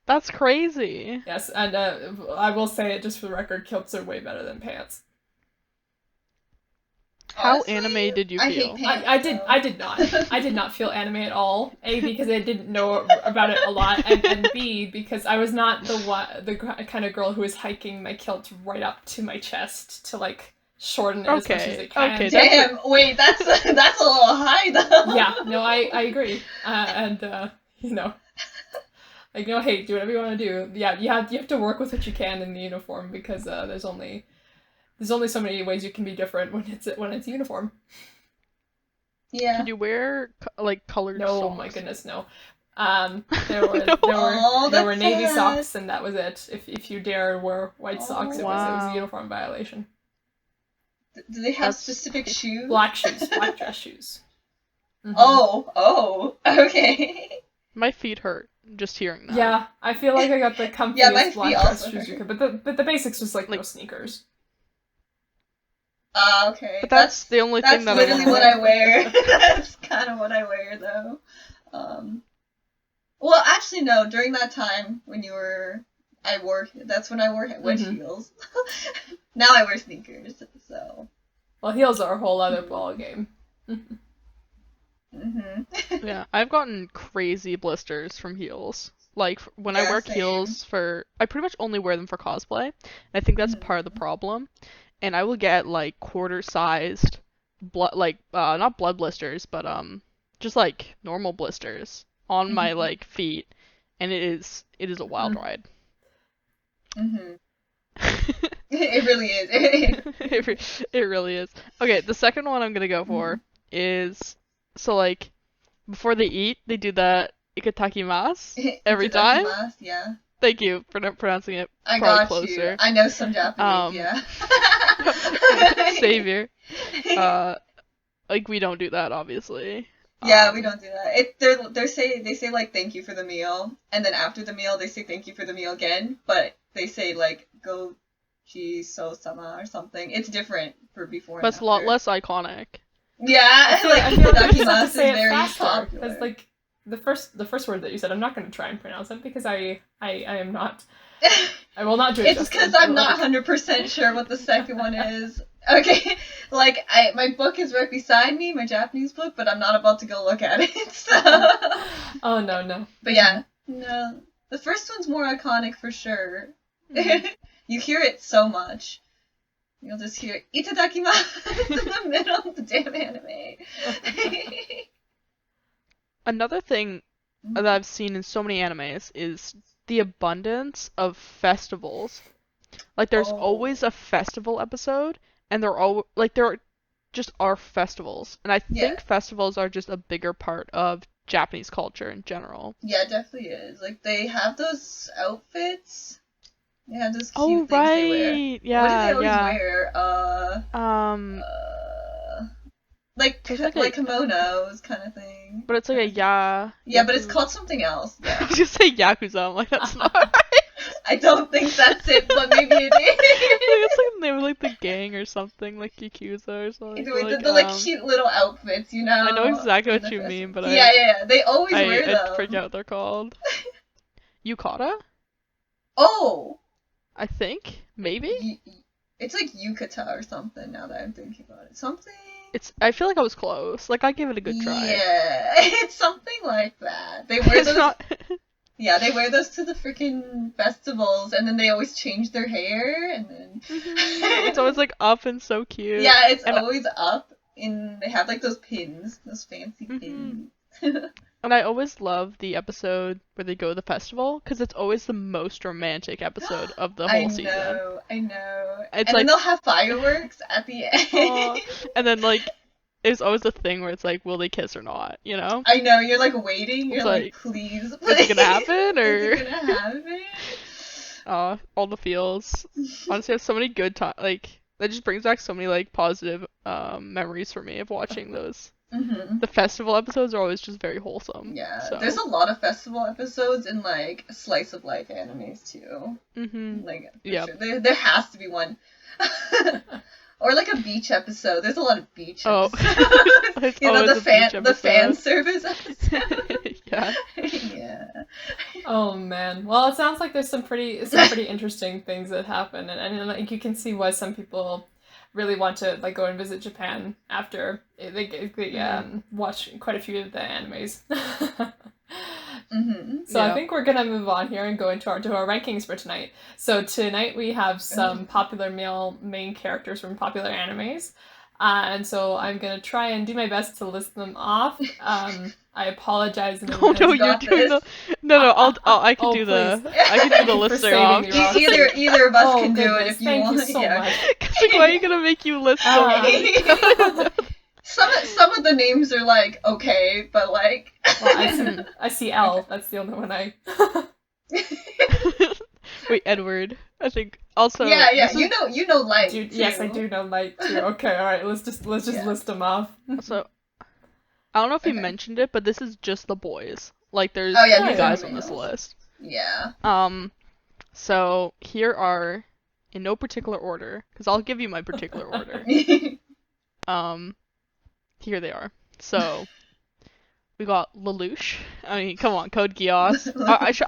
That's crazy. Yes, and I will say it just for the record, kilts are way better than pants. How Honestly, anime did you I feel? hate pants, I did though. I did not feel anime at all. A, because I didn't know about it a lot, and B, because I was not the kind of girl who was hiking my kilt right up to my chest to like shorten it as much as it can. Okay, Damn, wait, that's a little high though. Yeah, no, I agree, and you know, like no hate, do whatever you want to do. Yeah, you have to work with what you can in the uniform because there's only so many ways you can be different when it's uniform. Yeah. Did you wear like colored No, socks? my goodness, no. There were No. Oh, there were that's navy sad. socks, and that was it. If you dare wear white socks, it was Wow. a uniform violation. Do they have That's- specific shoes? Black shoes, black dress shoes. Mhm. Oh, okay. My feet hurt just hearing that. Yeah, I feel like I got the comfiest Yeah, my feet black dress also shoes you hurt. could, but the basics was like no Like- sneakers. Okay. But that's the only That's thing that literally I what want. I wear. That's kind of what I wear, though. Well, actually, no. During that time when that's when I wore wedge Mhm. heels. Now I wear sneakers, so. Well, heels are a whole other ball game. Mm-hmm. Yeah, I've gotten crazy blisters from heels. Like when I Yeah, wear same. heels I pretty much only wear them for cosplay. And I think that's part of the problem. And I will get like quarter-sized not blood blisters, but just like normal blisters on my like feet, and it is a wild ride. Mm-hmm. It really is. It really is. Okay, the second one I'm gonna go for is so like before they eat, they do the ikatakimasu every time. Itadakimasu, yeah. Thank you for pronouncing it I probably got closer. you. I know some Japanese, yeah. Savior. Like we don't do that, obviously. Yeah, we don't do that. They say like thank you for the meal, and then after the meal they say thank you for the meal again, but they say like go so sama or something. It's different for before and That's a after. lot less iconic. Yeah, I feel like you itadakimasu just have to is say it very faster popular. because like the first word that you said, I'm not going to try and pronounce it because I am not I will not do it. It's because I'm not 100% sure what the second one is. Okay, like my book is right beside me, my Japanese book, but I'm not about to go look at it. So. Oh no. But yeah, no, the first one's more iconic for sure. You hear it so much. You'll just hear "itadakimasu" in the middle of the damn anime. Another thing that I've seen in so many animes is the abundance of festivals. Like, there's always a festival episode, and there just are festivals. And I think festivals are just a bigger part of Japanese culture in general. Yeah, it definitely is. Like, they have those outfits. They have those cute things they wear. Yeah, what do they always yeah. wear? Like kimonos kind of thing. But it's like a Yeah, but it's called something else. Yeah. I was gonna say Yakuza, I'm like, that's not right. I don't think that's it, but maybe it is. It's like the name of like the gang or something, like Yakuza or something. The cute little outfits, you know. I know exactly what you mean, but yeah, they always wear them. I forget what they're called. Yukata? Oh! I think? Maybe? It's like yukata or something now that I'm thinking about it. Something? I feel like I was close. Like, I gave it a good try. Yeah, it's something like that. They wear those... Yeah, they wear those to the freaking festivals, and then they always change their hair, and then... It's always, like, up and so cute. Yeah, it's always up, and they have, like, those pins, those fancy pins. And I always love the episode where they go to the festival, because it's always the most romantic episode of the whole season. I know. And then they'll have fireworks at the end. And then, like, there's always a thing where it's like, will they kiss or not, you know? I know, you're like waiting, you're like, please. Is it gonna happen, or? Is it gonna happen? All the feels. Honestly, I have so many good times, like, that just brings back so many, like, positive, memories for me of watching those. The festival episodes are always just very wholesome. Yeah, so. There's a lot of festival episodes in, like, slice of life animes, too. Like, sure. There has to be one. Or like a beach episode. There's a lot of beach episodes. You know, the fan service episode. Yeah. Oh man. Well, it sounds like there's some pretty interesting things that happen, and like you can see why some people really want to like go and visit Japan after they watch quite a few of the animes. So I think we're gonna move on here and go into our rankings for tonight. So tonight we have some popular male main characters from popular animes, and so I'm gonna try and do my best to list them off. I apologize. Oh no, you're doing the. No, I can do the. I can do the listing off. Either of us can do it if you want. Thank you so much. Like, why are you gonna make you list them? Some of the names are like okay, but like. Well, I see L. That's the only one I. Wait, Edward. I think also. Yeah. You know Light. Yes, I do know Light too. Okay, all right. Let's just list them off. So, I don't know if we mentioned it, but this is just the boys. Like, there's two guys on this list. Yeah. So here are, in no particular order, because I'll give you my particular order. Here they are. So, we got Lelouch. I mean, come on, Code Geass.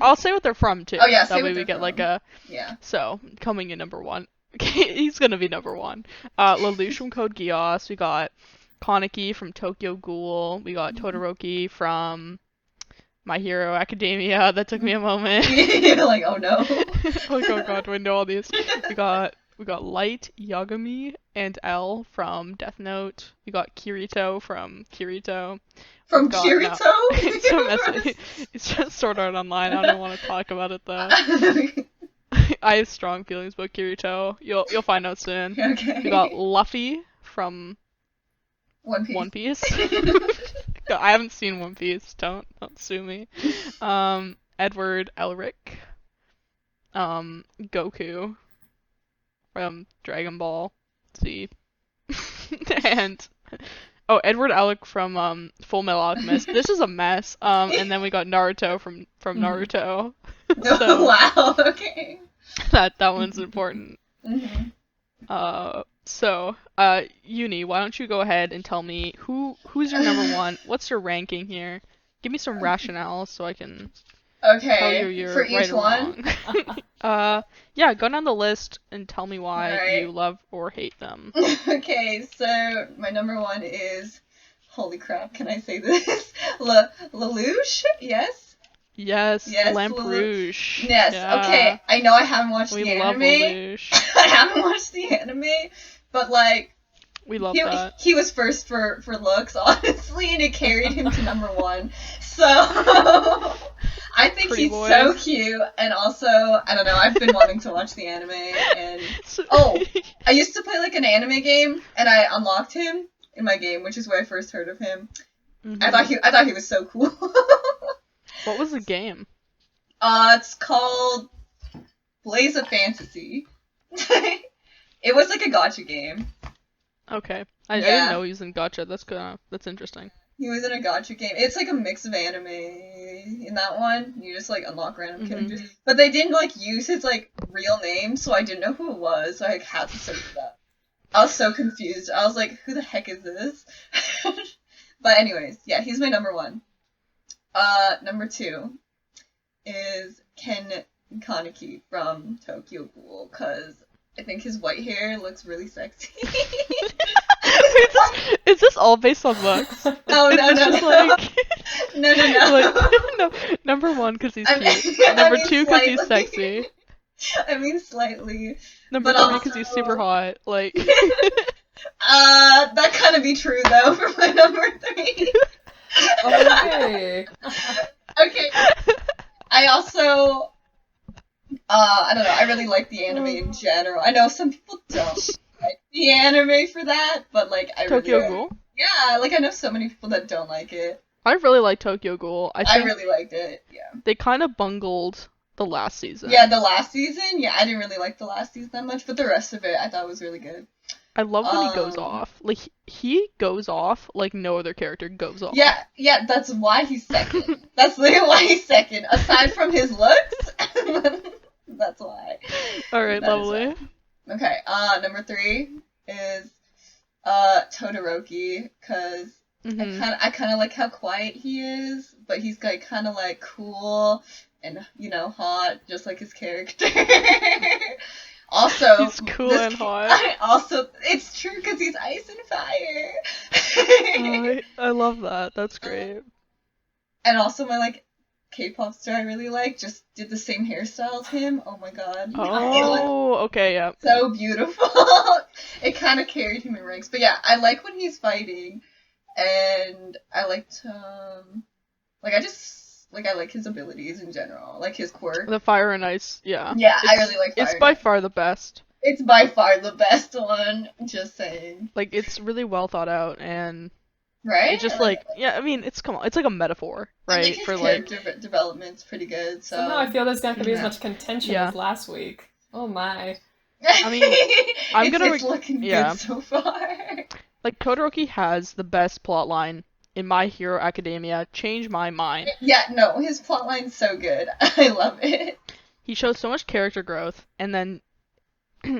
I'll say what they're from, too. Oh, yeah, that way we get, like, a... Yeah. So, coming in number one. He's gonna be number one. Lelouch from Code Geass. We got Kaneki from Tokyo Ghoul. We got Todoroki from My Hero Academia. That took me a moment. You're like, oh no. Like, oh god, do I know all these? We got Light, Yagami, and L from Death Note. We got Kirito from Kirito. From Kirito? It's so messy. It's just Sword Art Online. I don't want to talk about it though. I have strong feelings about Kirito. You'll find out soon. Okay. We got Luffy from One Piece. I haven't seen One Piece. Don't sue me. Edward Elric. Goku from Dragon Ball Z. And Edward Elric from Full Metal Alchemist. This is a mess. And then we got Naruto from Naruto. So, wow, okay. That one's important. So, Uni, why don't you go ahead and tell me who's your number one? What's your ranking here? Give me some rationale so I can tell you Okay, you're for right each or one. wrong. Yeah, go down the list and tell me why Alright. you love or hate them. Okay, so my number one is, holy crap, can I say this? Lelouch? Yes? Yes, Yes, Lamperouche. Yes, Yeah, okay. I know I haven't watched we the love anime. Lelouch. I haven't watched the anime, but like We love he that. he was first for looks, honestly, and it carried him to number one. So I think Pretty he's boy. so cute, and also I don't know. I've been wanting to watch the anime, and oh, I used to play like an anime game, and I unlocked him in my game, which is where I first heard of him. Mhm. I thought he was so cool. What was the game? It's called Blaze of Fantasy. It was like a gacha game. Okay, I Yeah. didn't know he was in Gotcha. That's interesting. He was in a gacha game. It's like a mix of anime in that one. You just like unlock random Mhm. characters. But they didn't like use his like real name, so I didn't know who it was, so I like, had to search it up. I was so confused. I was like, who the heck is this? But anyways, yeah, he's my number one. Number two is Ken Kaneki from Tokyo Ghoul, because I think his white hair looks really sexy. Is this all based on looks? No, Is no, this no, just no. like No, no, no. like no, number one because he's I mean- cute. I Number mean two because he's slightly. sexy. I mean slightly. Number But three because he's also- super hot. Like That kind of be true though for my number three. Okay. Okay. I also, I don't know. I really like the anime in general. I know some people don't like the anime for that, but like I Tokyo really, Ghoul. yeah, like I know so many people that don't like it. I really like Tokyo Ghoul. I I think really liked it. Yeah. they kind of bungled the last season. Yeah, the last season. Yeah, I didn't really like the last season that much, but the rest of it I thought was really good. I love when he goes Um, off. Like he goes off like no other character goes off. Yeah, yeah, that's why he's second. That's literally why he's second. Aside from his looks, that's why. All right, That is lovely. Okay, number three is Todoroki, because Mhm. I kind of like how quiet he is, but he's like kind of like cool and hot, just like his character. Also, He's cool and hot. Also, it's true because he's ice and fire. I love that. That's great. And also my like K-pop star I really like just did the same hairstyle as him. Oh my god. It looked Oh, okay, yeah. so beautiful. It kind of carried him in ranks. But yeah, I like when he's fighting, and I liked I like his abilities in general, like his quirk. The fire and ice, yeah. Yeah, I It's- really like fire. It's by far the best. It's by far the best one. Just saying, Like it's really well thought out and right? it's just like yeah, I mean it's it's like a metaphor, I right? think his For like character development's pretty good. So Somehow I feel there's not gonna be as Yeah. much contention Yeah. as last week. Oh my. I mean, I'm gonna it's looking yeah. good so far. like Todoroki has the best plot line in My Hero Academia. Change my mind. Yeah, no, his plotline's so good. I love it. He shows so much character growth and then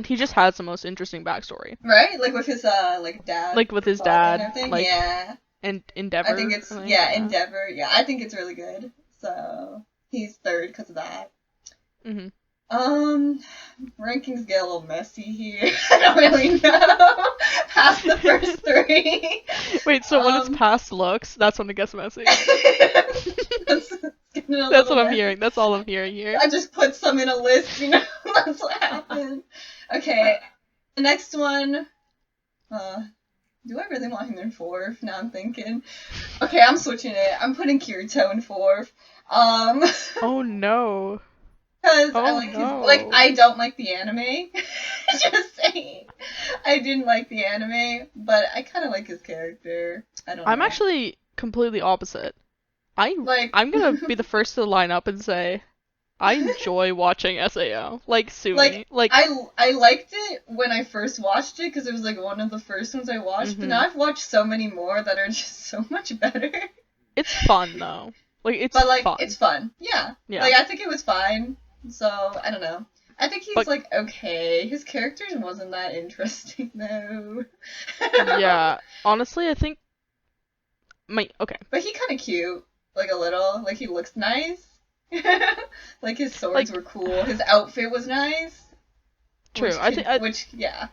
he just has the most interesting backstory. Right? Like with his like dad. Like with his father and dad, everything. like Yeah. and Endeavor. I think it's Endeavor. Yeah, I think it's really good. So he's third because of that. Hmm. Rankings get a little messy here. I don't really know. Past the first three. Wait, so when it's Um, past looks, that's when it gets messy. That's getting a That's little what I'm messy. hearing. That's all I'm hearing here. I just put some in a list, that's what happened. Okay, the next one, do I really want him in fourth? Now I'm thinking. Okay, I'm switching it. I'm putting Kirito in fourth. Oh no. Because Oh, I like no. I don't like the anime. Just saying. I didn't like the anime, but I kind of like his character. I don't know. I'm actually completely opposite. like, I'm gonna be the first to line up and say I enjoy watching SAO. Like Sumi. Like I liked it when I first watched it because it was like one of the first ones I watched, but Mhm. now I've watched so many more that are just so much better. it's fun though. Like it's But like fun. it's fun. Yeah. Yeah. Like I think it was fine. So I don't know. I think he's But- like okay. His character wasn't that interesting though. Yeah. Honestly, I think okay. But he kind of cute, like a little. Like he looks nice. Like his swords were cool. His outfit was nice. True. Yeah.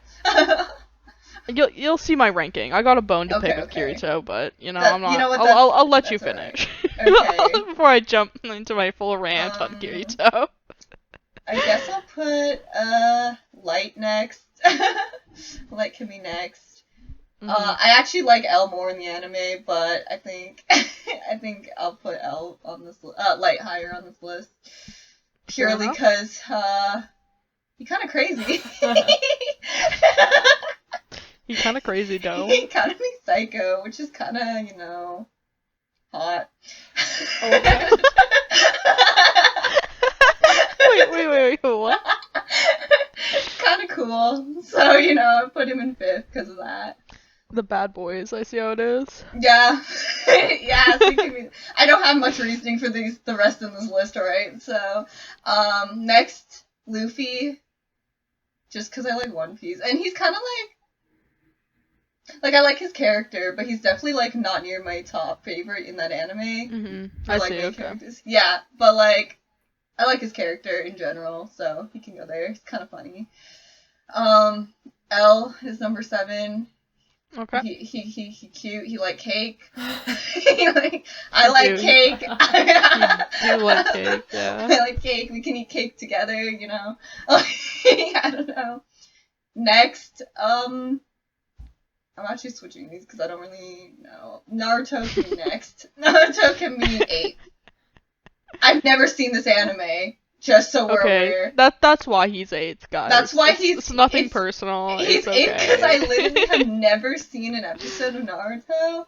You'll see my ranking. I got a bone to pick with Okay. Kirito, but I'm not. You know what, I'll let you that's alright. finish Okay. before I jump into my full rant on Kirito. I guess I'll put Light next. Light can be next. I actually like L more in the anime, but I think I'll put L on this Light higher on this list purely because he's kind of crazy. He's kind of crazy, though. He kind of be psycho, which is kind of hot. Okay. wait, what? Kind of cool. So I put him in 5th because of that. The bad boys, I see how it is. Yeah. Yeah, so I don't have much reasoning for the rest of this list, alright? So, next, Luffy, just because I like One Piece. And he's kind of like, I like his character, but he's definitely, not near my top favorite in that anime. Mm-hmm. I see, okay. Characters. Yeah, but, I like his character in general, so he can go there. He's kind of funny. L is number 7. Okay. He cute. He like cake. I like cake. You like cake, yeah. I like cake. We can eat cake together, I don't know. Next, I'm actually switching these because I don't really know. Naruto can be next. Naruto can be 8. I've never seen this anime. Just so we're aware. That's why he's 8th, guys. That's why it's nothing personal. He's okay. 8 because I literally have never seen an episode of Naruto.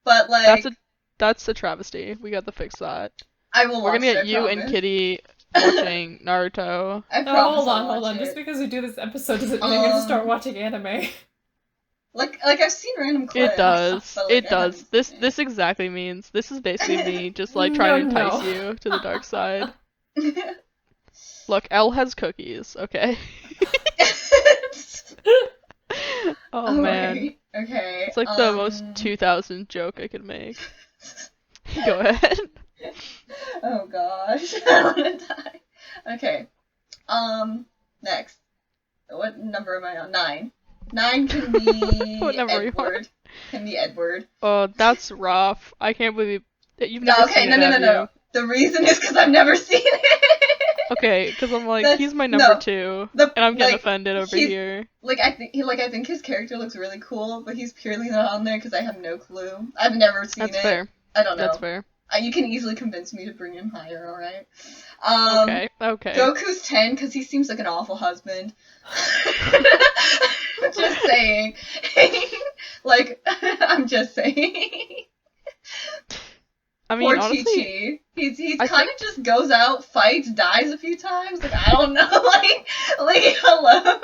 But that's a travesty. We got to fix that. I will. We're gonna get you and Kitty watching Naruto. Hold on. Just because we do this episode doesn't mean you're gonna start watching anime. Like I've seen random clips. It does. But, it does. This exactly means this is basically me just trying to entice you to the dark side. Look, L has cookies, okay? Oh man. Okay. It's the most 2000 joke I could make. Go ahead. Oh gosh. I wanna die. Okay. Next. What number am I on? 9. 9 can be what number Edward. Can be Edward. Oh, that's rough. I can't believe that you've never seen it. No. The reason is because I've never seen it. Okay, because I'm he's my number 2, and I'm getting offended over here. I think his character looks really cool, but he's purely not on there because I have no clue. I've never seen it. That's fair. I don't know. That's fair. You can easily convince me to bring him higher, alright? Okay. Goku's 10 because he seems like an awful husband. Just saying. I'm just saying. I mean, poor honestly, Chi-Chi. He kind of just goes out, fights, dies a few times. I don't know. Hello.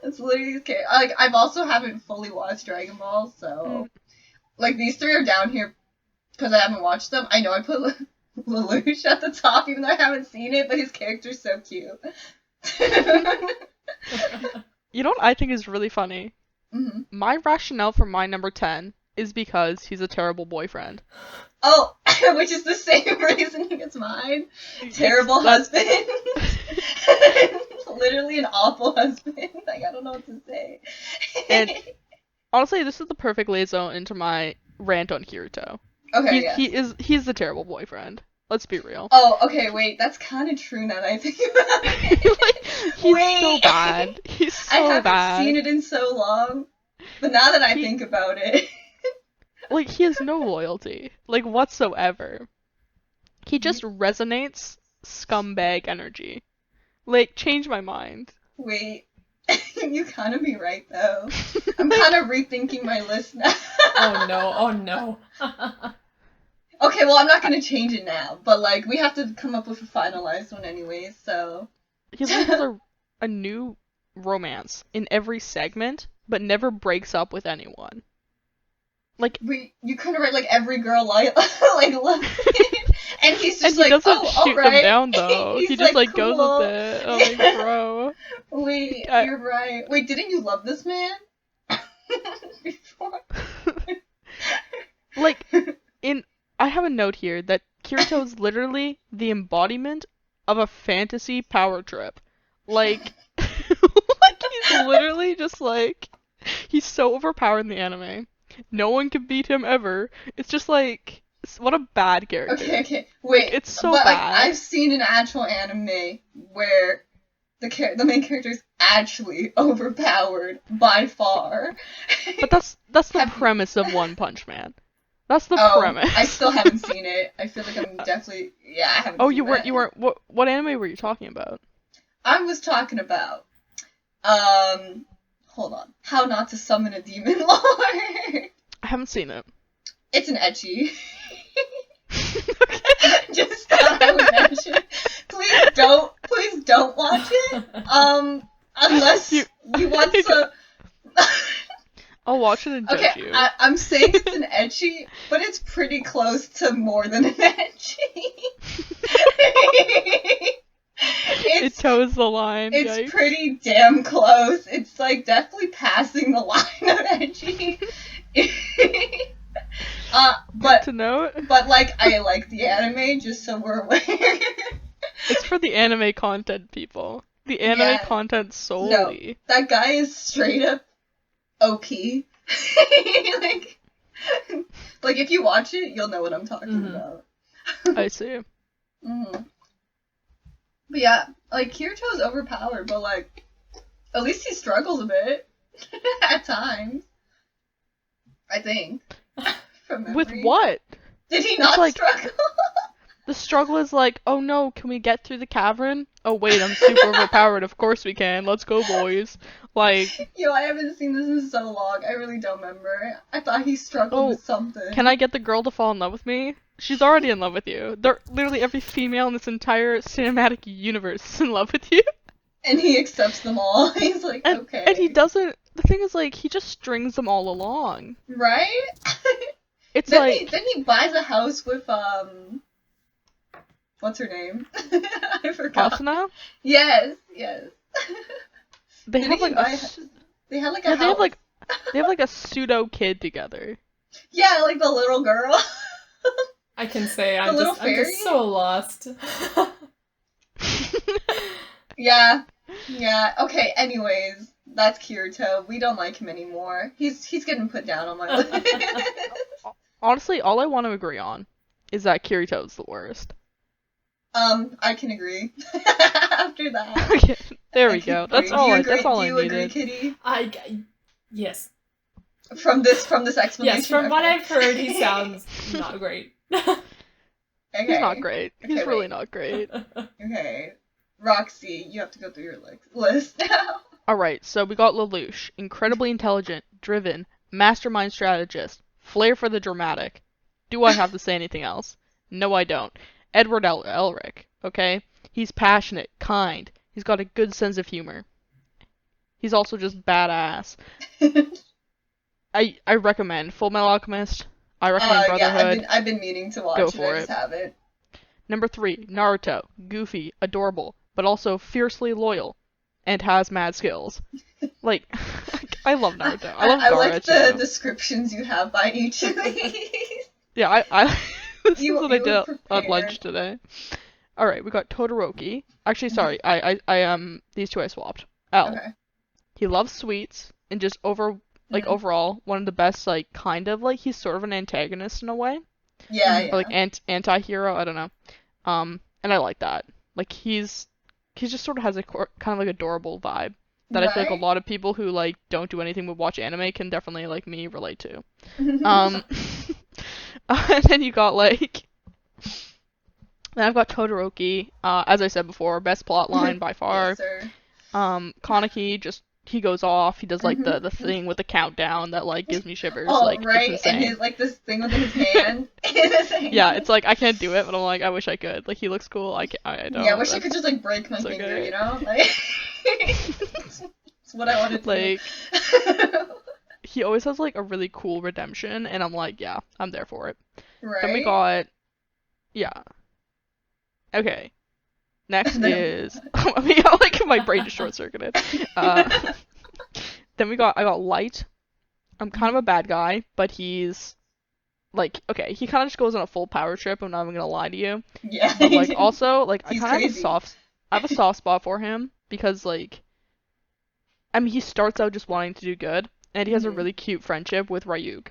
That's literally his character. I've also haven't fully watched Dragon Ball, so these 3 are down here because I haven't watched them. I know I put Lelouch at the top, even though I haven't seen it, but his character's so cute. You know what I think is really funny? Mm-hmm. My rationale for my number 10 is because he's a terrible boyfriend. Oh, which is the same reasoning as mine. Terrible husband. Literally an awful husband. I don't know what to say. And honestly, this is the perfect liaison into my rant on Kirito. Okay, he's the terrible boyfriend. Let's be real. Oh, okay, wait, that's kind of true now that I think about it. He's so bad. He's so bad. I haven't seen it in so long, but now that I think about it. He has no loyalty, whatsoever. He just resonates scumbag energy. Change my mind. Wait, you kind of be right, though. I'm kind of rethinking my list now. Oh no. Okay, well, I'm not gonna change it now, but, we have to come up with a finalized one anyway, so... He has a new romance in every segment, but never breaks up with anyone. You couldn't write, every girl, loves it, and he's just, and he doesn't shoot right. them down, though. He just, cool. goes with it. Oh, bro. Wait, you're right. Wait, didn't you love this man? Before? I have a note here that Kirito is literally the embodiment of a fantasy power trip. Like, like he's literally just like, he's so overpowered in the anime. No one can beat him ever. It's just like, what a bad character. Okay. Wait. It's so but, bad. Like, I've seen an actual anime where the main character is actually overpowered by far. But that's the premise of One Punch Man. That's the premise. I still haven't seen it. I feel like I'm definitely I haven't. Oh, seen you weren't. that. You weren't. What anime were you talking about? I was talking about hold on. How Not to Summon a Demon Lord. I haven't seen it. It's an ecchi. Just thought I would mention. Please don't watch it. Unless you want to. I'll watch it and judge you. I'm saying it's an ecchi, but it's pretty close to more than an ecchi. It toes the line. It's yikes. pretty damn close. It's like definitely passing the line of ecchi. But to note. But like I like the anime, just so we're aware. It's for the anime content, people. The anime content solely. No, that guy is straight up OP. like if you watch it, you'll know what I'm talking about. I see. Mm-hmm. But yeah, like Kirito is overpowered, but like at least he struggles a bit at times. I think. From With memory. what? Did he not struggle? The struggle is like, oh no, can we get through the cavern? Oh wait, I'm super overpowered. Of course we can. Let's go, boys. Like. Yo, I haven't seen this in so long. I really don't remember. I thought he struggled with something. Can I get the girl to fall in love with me? She's already in love with you. Literally every female in this entire cinematic universe is in love with you. And he accepts them all. He's like, okay. And he doesn't. The thing is, like, he just strings them all along. Right? It's then like. Then he buys a house with what's her name? I forgot. Asuna? Yes. They have like they had like a house. They have like a pseudo kid together. Yeah, like the little girl. I can say I'm just so lost. Yeah. Okay. Anyways, that's Kirito. We don't like him anymore. He's getting put down on my list. Honestly, all I want to agree on is that Kirito's the worst. I can agree. After that. Okay, there we go. That's all I needed. Do you agree, Kitty? Yes. From this explanation. Yes, from what I've heard, he sounds not great. Okay. He's not great. Okay, He's really not great. Okay. Roxy, you have to go through your list now. Alright, so we got Lelouch. Incredibly intelligent, driven, mastermind strategist, flair for the dramatic. Do I have to say anything else? No, I don't. Edward Elric, okay? He's passionate, kind. He's got a good sense of humor. He's also just badass. I recommend Full Metal Alchemist. I recommend Brotherhood. Yeah, I've been meaning to watch Go it. for I just haven't. Number 3, Naruto. Goofy, adorable, but also fiercely loyal, and has mad skills. Like, I love Naruto. I love Gaara, I like the too. descriptions you have by each of these. Yeah, this is what I did prepared. at lunch today. Alright, we got Todoroki. Actually, sorry, these two I swapped. L. Okay. He loves sweets, and just overall, one of the best, like, kind of, like, he's sort of an antagonist in a way. Yeah. Or, like, anti-hero, I don't know. And I like that. Like, he just sort of has a kind of, like, adorable vibe that I feel like a lot of people who, like, don't do anything but watch anime can definitely, like me, relate to. And then you got, like... Then I've got Todoroki, as I said before, best plot line by far. Yes, sir. Kaneki, he goes off, he does, like, the thing with the countdown that, like, gives me shivers. Oh, like, right, it's insane. and his, like, this thing with his hand. Yeah, it's like, I can't do it, but I'm like, I wish I could. Like, he looks cool, I don't. Yeah, I wish I could just, like, break my finger, okay. You know? Like, it's what I wanted to like, he always has, like, a really cool redemption, and I'm like, yeah, I'm there for it. Right. Then we got, yeah. Okay. Next is, I mean, like, my brain just short-circuited. Then I got Light. I'm kind of a bad guy, but he's, like, okay, he kind of just goes on a full power trip. I'm not even gonna lie to you. Yeah. But like, also, like, I He's kind of have a crazy. I have a soft spot for him because like, I mean, he starts out just wanting to do good, and he has a Mhm. really cute friendship with Ryuk.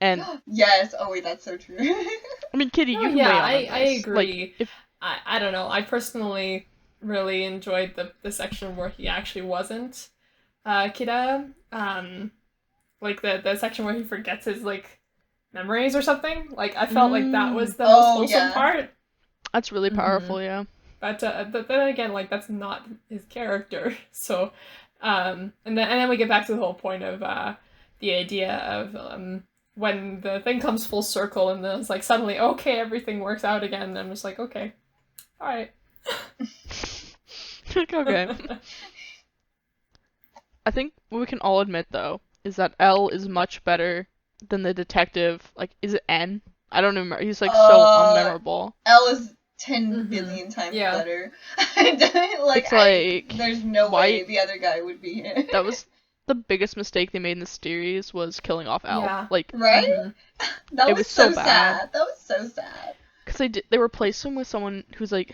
And Yes. Oh wait, that's so true. I mean, Kitty, Oh you can yeah, weigh on I this. Like, agree. if I don't know. I personally really enjoyed the section where he actually wasn't Kida. Like the section where he forgets his like memories or something. Like I felt like that was the most Oh wholesome yeah. part. that's really Mm-hmm. powerful, yeah. But then again, like that's not his character. So, and then we get back to the whole point of the idea of when the thing comes full circle and then it's like suddenly okay everything works out again. And I'm just like okay, all right. Like, okay. I think what we can all admit though is that L is much better than the detective. Like, is it N? I don't remember. He's like so unmemorable. L is 10 Mhm. billion times Yeah. better. It's like, there's no why- way the other guy would be him. That was the biggest mistake they made in the series was killing off L. Yeah. Like, Right? Mhm. That It was was so so bad. sad. That was so sad. because they replaced him with someone who's like,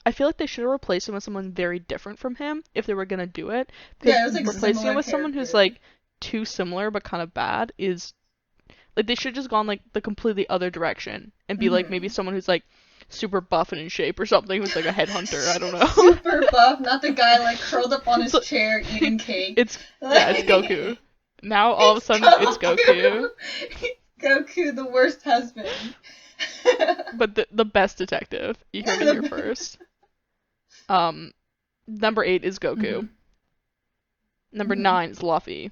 I feel like they should have replaced him with someone very different from him if they were gonna do it. Yeah, it was like Replacing similar him with someone who's characters. like too similar but kind of bad is like they should have just gone like the completely other direction and be like Mhm. maybe someone who's like super buff and in shape or something who's like a headhunter. I don't know. Super buff, not the guy like curled up on his It's like- chair eating cake. It's Goku. Now all of a sudden it's Goku, Goku, the worst husband. but the best detective. You heard it here first. Number 8 is Goku. Mhm. Number Mhm. 9 is Luffy.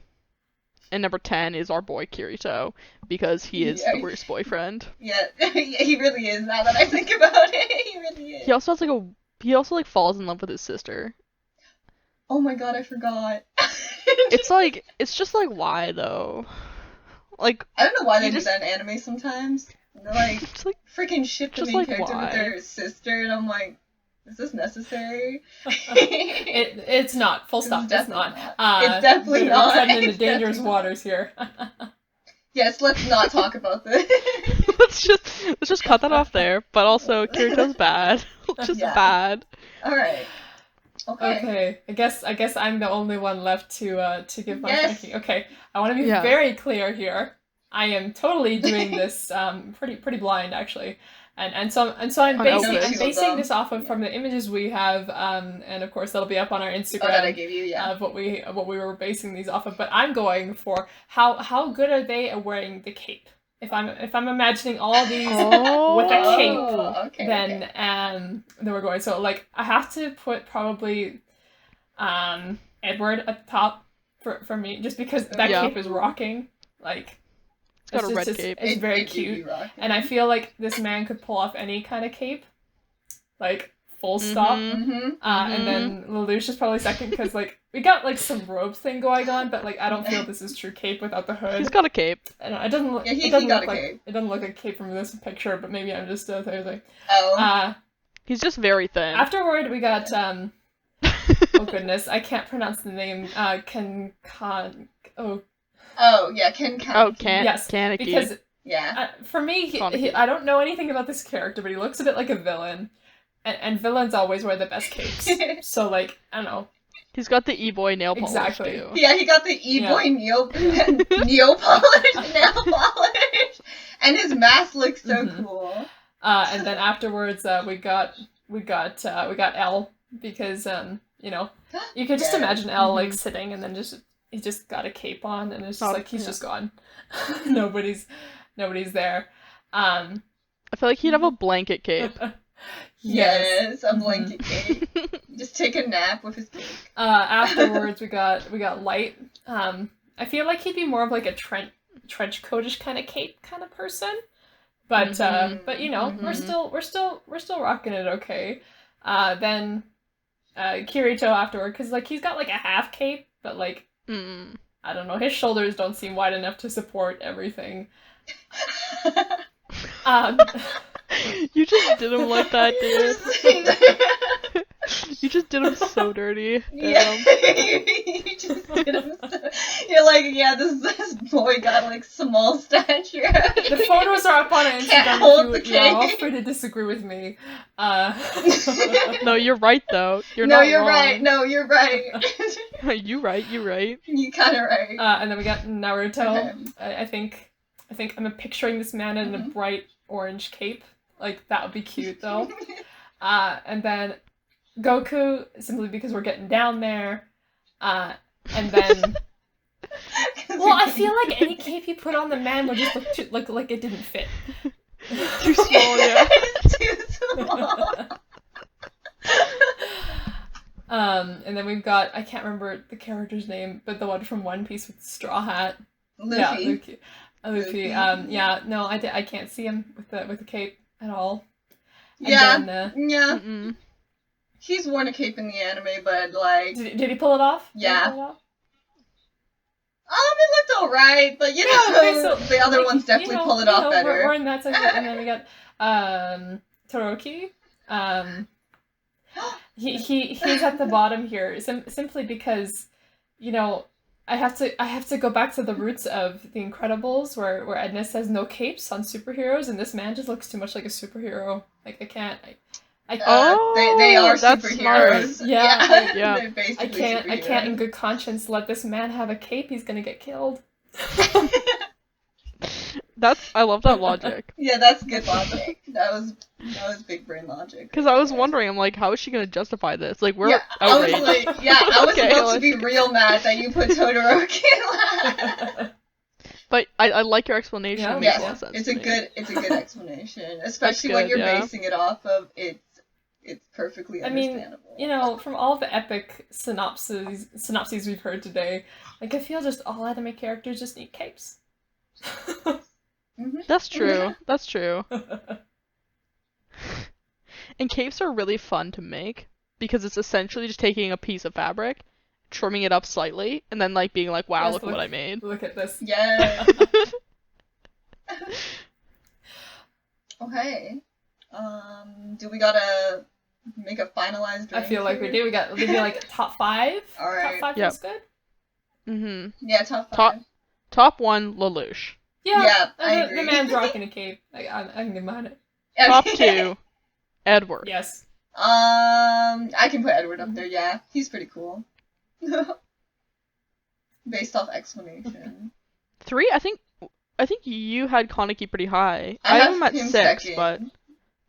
And number 10 is our boy Kirito, because he is Yeah. the worst boyfriend. Yeah, he really is. Now that I think about it, he really is. He also has he also like falls in love with his sister. Oh my god, I forgot. It's just like, why though? Like, I don't know why they you do just- that in anime sometimes. They're like it's like, freaking ship the just main like, character why? with their sister, and I'm like, is this necessary? It's not. Full It's stop. It's definitely not. not. It's definitely we're not. treading into It's dangerous definitely not. waters here. Yes, let's not talk about this. let's just cut that off there. But also, Kirito's bad. Just Yeah. bad. All right. Okay. Okay, I guess I'm the only one left to give my Yes. ranking. Okay, I want to be Yeah. very clear here. I am totally doing this pretty blind actually, and so I'm On basing Elvis. this off of from the images we have and of course that'll be up on our Oh, that I Instagram gave you, yeah. of what we were basing these off of. But I'm going for how good are they at wearing the cape? If I'm imagining all these with a cape, Okay. then okay. then we're going. So like I have to put probably Edward at the top for me just because that Yeah. cape is rocking. Like It's got a just- red just- cape. It's very It do be cute. rocking. And I feel like this man could pull off any kind of cape. Like full stop. Mhm. Mm-hmm. And then Lelouch is probably second because like we got like some robe thing going on, but like I don't feel this is true cape without the hood. He's got a cape. And it doesn't look. Yeah, he it doesn't got look a like cape. it doesn't look like a cape from this picture, but maybe I'm just Thursday. Oh. He's just very thin. Afterward, we got oh goodness, I can't pronounce the name. Ken Kan. Oh, Oh, yeah, Ken Oh, Kaneki. yes, Kaneki. because Yeah. for me, Kaneki. I don't know anything about this character, but he looks a bit like a villain, and villains always wear the best capes. So like, I don't know. He's got the e-boy nail polish Exactly. too. Yeah, he got the e-boy neo polish, nail polish, and his mask looks so Mhm. cool. And then afterwards, we got L because you know, you could just Yeah. imagine L like Mhm. sitting and then he's just got a cape on and it's just Oh, like he's yeah. just gone. nobody's there. I feel like he'd have a blanket cape. Yes, a Mhm. blanket cake. Just take a nap with his cake. Afterwards, we got Light. I feel like he'd be more of like a trench coatish kind of cape kind of person, but Mhm. but you know Mhm. we're still rocking it okay. Then Kirito afterward because like he's got like a half cape, but like Mm. I don't know, his shoulders don't seem wide enough to support everything. Um, You just did him like that, dude. You just did him so dirty. Yeah, Damn. you just did him you're like, yeah, this boy got like small stature. The photos are up on Instagram Can't hold the if you're all cake. free to disagree with me. No, you're right though. You're no, not you're wrong. right. No, you're right. You right. You right. You kind of right. And then we got Naruto. Okay. I think I'm picturing this man in a Mhm. bright orange cape. Like, that would be cute, though. And then Goku, simply because we're getting down there. And then... Well, I feel like any cape you put on the man would just look like it didn't fit. Too small, yeah. Too small. And then we've got, I can't remember the character's name, but the one from One Piece with the straw hat. Luffy. Yeah, Luffy. Luffy. Yeah, no, I can't see him with the cape at all. And Yeah. then, Yeah. Mm-mm. He's worn a cape in the anime, but like, did he pull it off? Did he Yeah. pull it off? it looked alright, but you know, Yeah, okay, so, the other like, ones definitely pull it off better. We're in that section, and then we got Todoroki. He's at the bottom here, simply because, you know, I have to go back to the roots of The Incredibles, where Edna says no capes on superheroes, and this man just looks too much like a superhero. Like, I can't. They are that's superheroes. smart. Yeah, yeah. They're basically I can't in superheroes. good conscience let this man have a cape. He's gonna get killed. I love that logic. Yeah, that's good logic. That was big brain logic. Because I was wondering, I'm like, how is she gonna justify this? Like, we're Yeah, I was outraged. like, I was Okay, about like- to be real mad that you put Todoroki last. But I like your explanation. Yeah. It makes a Yeah, lot of sense it's to a me. good explanation, especially good, when you're yeah. basing it off of it's perfectly I mean, understandable. you know, from all the epic synopses we've heard today, like, I feel just all anime characters just need capes. Mhm. That's true. Yeah. That's true. And capes are really fun to make because it's essentially just taking a piece of fabric, trimming it up slightly, and then like being like, wow, Yes, look what I made. Look at this. Yeah. Okay. Do we gotta make a finalized I rank feel like we here? do. We got maybe like top 5. All right. Top 5 Yep. feels good. Mm-hmm. Yeah, top 5. Top 1, Lelouch. Yeah, I the agree. man's rocking a cape. I can get behind it. Top 2, Edward. Yes. I can put Edward up there. Yeah, he's pretty cool. Based off explanation. 3, I think you had Kaneki pretty high. I I have have him at him 6, second. but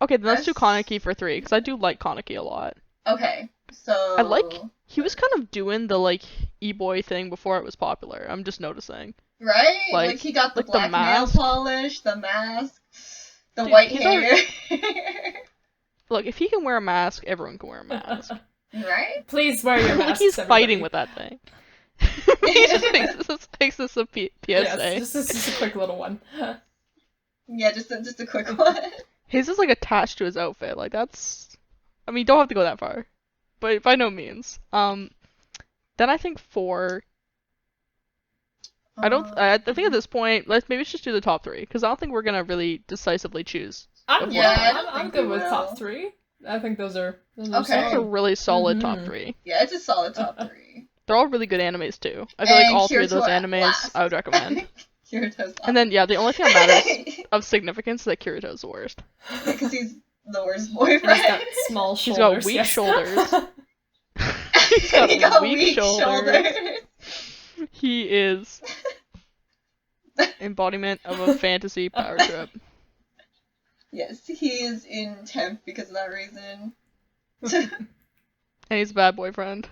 okay, then let's do That's- Kaneki for 3 because I do like Kaneki a lot. Okay, so I like he was kind of doing the like e-boy thing before it was popular. I'm just noticing. right. like- Like he got the like the black nail mask. polish, the mask, the Dude, white he's hair. Look, if he can wear a mask, everyone can wear a mask. Right? Please wear your Like mask. he's fighting with that thing. He just makes this a PSA. Yes, just a quick little one. Yeah, just a quick one. His is like attached to his outfit. Like that's. I mean, you don't have to go that far, but by no means. Then I think 4. I don't. I think at this point, let's just do the top 3 because I don't think we're gonna really decisively choose. I'm Yeah, I good. don't I'm think good we with will. top 3. I think those are Okay. That's a solid. really solid top Mhm. 3. Yeah, it's a solid top 3. They're all really good animes too. I feel like And all 3 of those Kirito at animes last. I would recommend. Kirito's And then yeah, the only thing that matters of significance is that Kirito's the worst. because he's the worst He's boyfriend. got small He's shoulders. got weak yes. shoulders. He's got he got weak weak shoulders. He is embodiment of a fantasy power trip. Yes, he is in 10th because of that reason. And he's a bad boyfriend.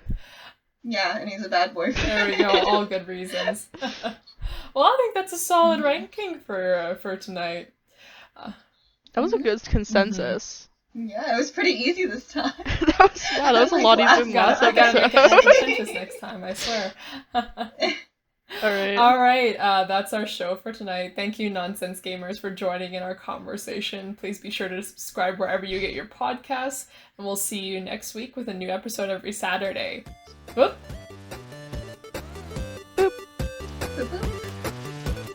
Yeah, and he's a bad boyfriend. There we go. All good reasons. Well, I think that's a solid ranking for tonight. That was a good consensus. Yeah, it was pretty easy this time. that was a lot easier than last I gotta make it more episode. contentious next time. I swear. Alright. All right, that's our show for tonight. Thank you, Nonsense Gamers, for joining in our conversation. Please be sure to subscribe wherever you get your podcasts, and we'll see you next week with a new episode every Saturday. Whoop!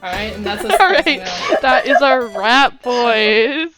All right, and that's us. Alright, closing out. that is our wrap, boys.